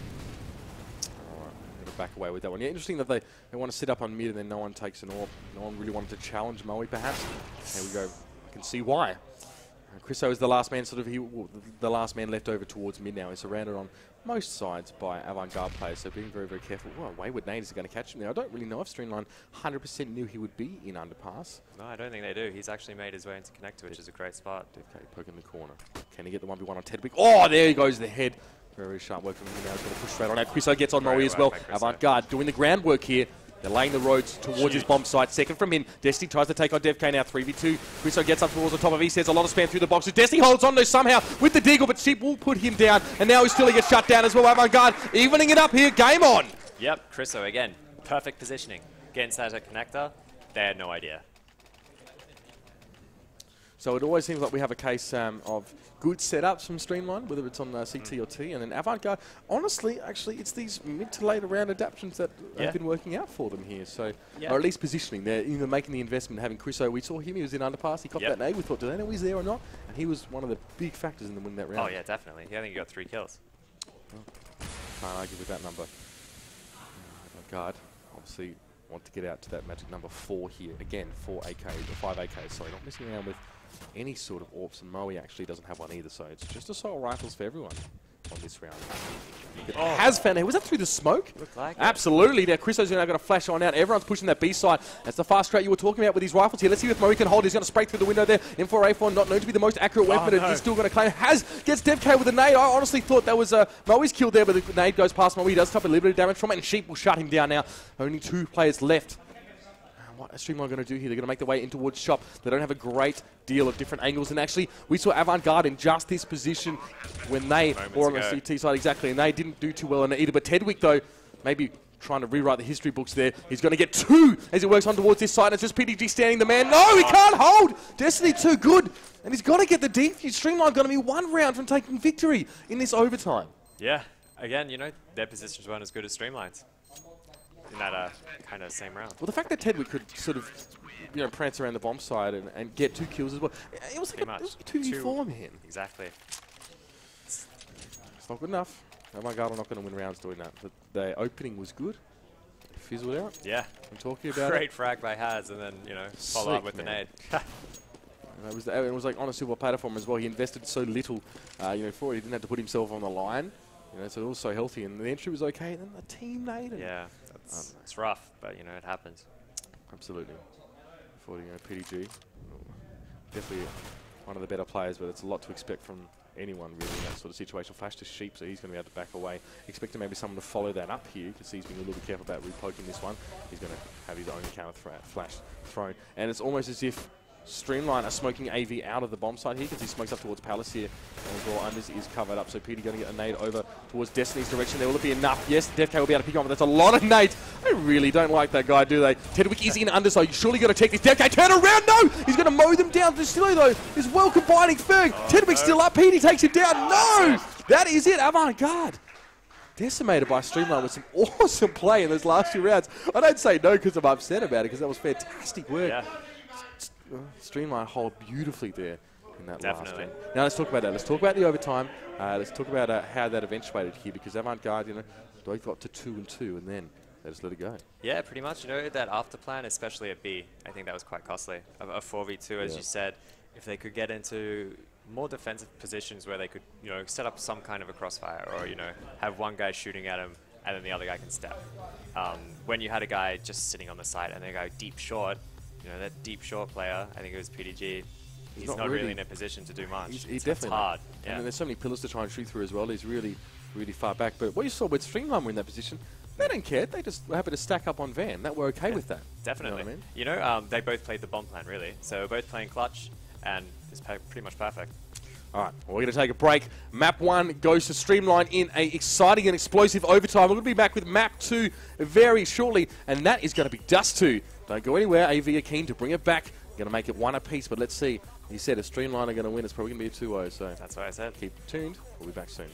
A: Alright, I'm going to back away with that one. Yeah, interesting that they want to sit up on mid and then no one takes an AWP. No one really wanted to challenge Moe, perhaps. There we go. I can see why. Chriso is the last man, the last man left over towards mid now. He's surrounded on most sides by Avant Garde players, so being very, very careful. Well, wayward nade is going to catch him there. I don't really know if Streamline 100% knew he would be in underpass.
B: No, I don't think they do. He's actually made his way into connector, which is a great spot.
A: DevK poking the corner. Can he get the 1v1 on Tedwick? Oh, there he goes, the head. Very, very sharp work from him now. He's going to push straight on out. Chriso gets on Moe as well. Avant Garde doing the groundwork here. They're laying the roads towards his bomb site. Second from in. Destiny tries to take on DevK now. 3v2. Chriso gets up towards the top of he says a lot of spam through the boxes. Destiny holds on though somehow with the deagle, but Sheep will put him down. And now he's still gets shut down as well. Avant Garde evening it up here. Game on.
B: Yep, Chriso again. Perfect positioning. Get inside that connector. They had no idea.
A: So it always seems like we have a case of good setups from Streamline, whether it's on CT or T, and then Avant Garde. Honestly, actually, it's these mid to later round adaptations that have been working out for them here. So, or at least positioning. They're either making the investment, having Chriso. We saw him; he was in underpass. He copped that nade. We thought, do they know he's there or not? And he was one of the big factors in the win that round.
B: Oh yeah, definitely. I think he got 3 kills.
A: Can't argue with that number. Avant Garde obviously want to get out to that magic number 4 here again. 4 AKs or 5 AKs. Sorry, not messing around with any sort of AWPs, and Moe actually doesn't have one either, so it's just assault rifles for everyone. on this round. Has found it. Was that through the smoke?
B: Looked like it.
A: Absolutely. Now Christo's now going to flash on out. Everyone's pushing that B side. That's the fast strat you were talking about with these rifles here. Let's see if Moe can hold. He's going to spray through the window there. M4A4 not known to be the most accurate weapon.
B: No.
A: He's still going to claim. Gets DevK with a nade. I honestly thought that was Moe's killed there, but the nade goes past Moe. He does suffer a little bit of damage from it, and Sheep will shut him down now. Only 2 players left. What is Streamline going to do here? They're going to make their way in towards shop. They don't have a great deal of different angles. And actually, we saw Avant Garde in just this position when they were on the CT side, exactly, and they didn't do too well on it either. But Tedwick, though, maybe trying to rewrite the history books there. He's going to get 2 as he works on towards this side. And it's just PDG standing the man. No, he can't hold! Destiny too good. And he's got to get the defuse. Streamline going to be 1 round from taking victory in this overtime.
B: Yeah. Again, you know, their positions weren't as good as Streamline's in that kind of same round.
A: Well, the fact that Tedwick could sort of, you know, prance around the bomb side and get 2 kills as well. It was like a 2v4, man.
B: Exactly.
A: It's not good enough. Avant Garde are not going to win rounds doing that. But the opening was good. Fizzled out.
B: Yeah.
A: I'm talking about
B: Great frag by Haz, and then, you know, follow up with the nade.
A: It was like on a silver platform as well. He invested so little, you know, for it. He didn't have to put himself on the line. You know, so it was so healthy, and the entry was okay. And then the team made it.
B: Yeah, it's rough, but you know it happens.
A: Absolutely. For you know, PDG, definitely one of the better players, but it's a lot to expect from anyone really in that sort of situation. Flash to Sheep, so he's going to be able to back away. Expecting maybe someone to follow that up here, because he's being a little bit careful about repoking this one. He's going to have his own counter flash thrown, and it's almost as if Streamline are smoking AV out of the bomb site here, because he smokes up towards Palace here as well. Unders is covered up, so PD going to get a nade over towards Destiny's direction. There will it be enough? Yes, DevK will be able to pick on, but that's a lot of nades. They really don't like that guy, do they? Tedwick is in under, so you surely got to take this. DevK turn around, no! He's going to mow them down. Distillo, though, is well combining Ferg. Tedwick's still up, PD takes him down. No! That is it, Avant Garde. Decimated by Streamline with some awesome play in those last 2 rounds. I don't say no because I'm upset about it, because that was fantastic work.
B: Yeah.
A: Streamline hold beautifully there in that last
B: Definitely.
A: round. Now let's talk about that. Let's talk about the overtime. Let's talk about how that eventuated here, because Avant Garde, you know, they got to 2-2 and then they just let it go.
B: Yeah, pretty much. You know, that after plan, especially at B, I think that was quite costly. A 4v2, as you said, if they could get into more defensive positions where they could, you know, set up some kind of a crossfire, or, you know, have one guy shooting at him and then the other guy can step. When you had a guy just sitting on the side and they go deep short, you know, that deep short player, I think it was PDG, he's not really in a position to do much.
A: He's definitely
B: hard.
A: Yeah. And there's so many pillars to try and shoot through as well. He's really, really far back. But what you saw with Streamline were in that position, they don't care. They just were happy to stack up on Van. That we're okay with that.
B: Definitely.
A: You know what I mean?
B: They both played the bomb plan, really. So we're both playing clutch, and it's pretty much perfect.
A: All right, well, we're going to take a break. Map 1 goes to Streamline in an exciting and explosive overtime. We're going to be back with Map 2 very shortly, and that is going to be Dust 2. Don't go anywhere. AV are keen to bring it back. Going to make it 1 apiece, but let's see. He said if Streamline are going to win, it's probably going to be a 2-0. So
B: that's what I said.
A: Keep tuned. We'll be back soon.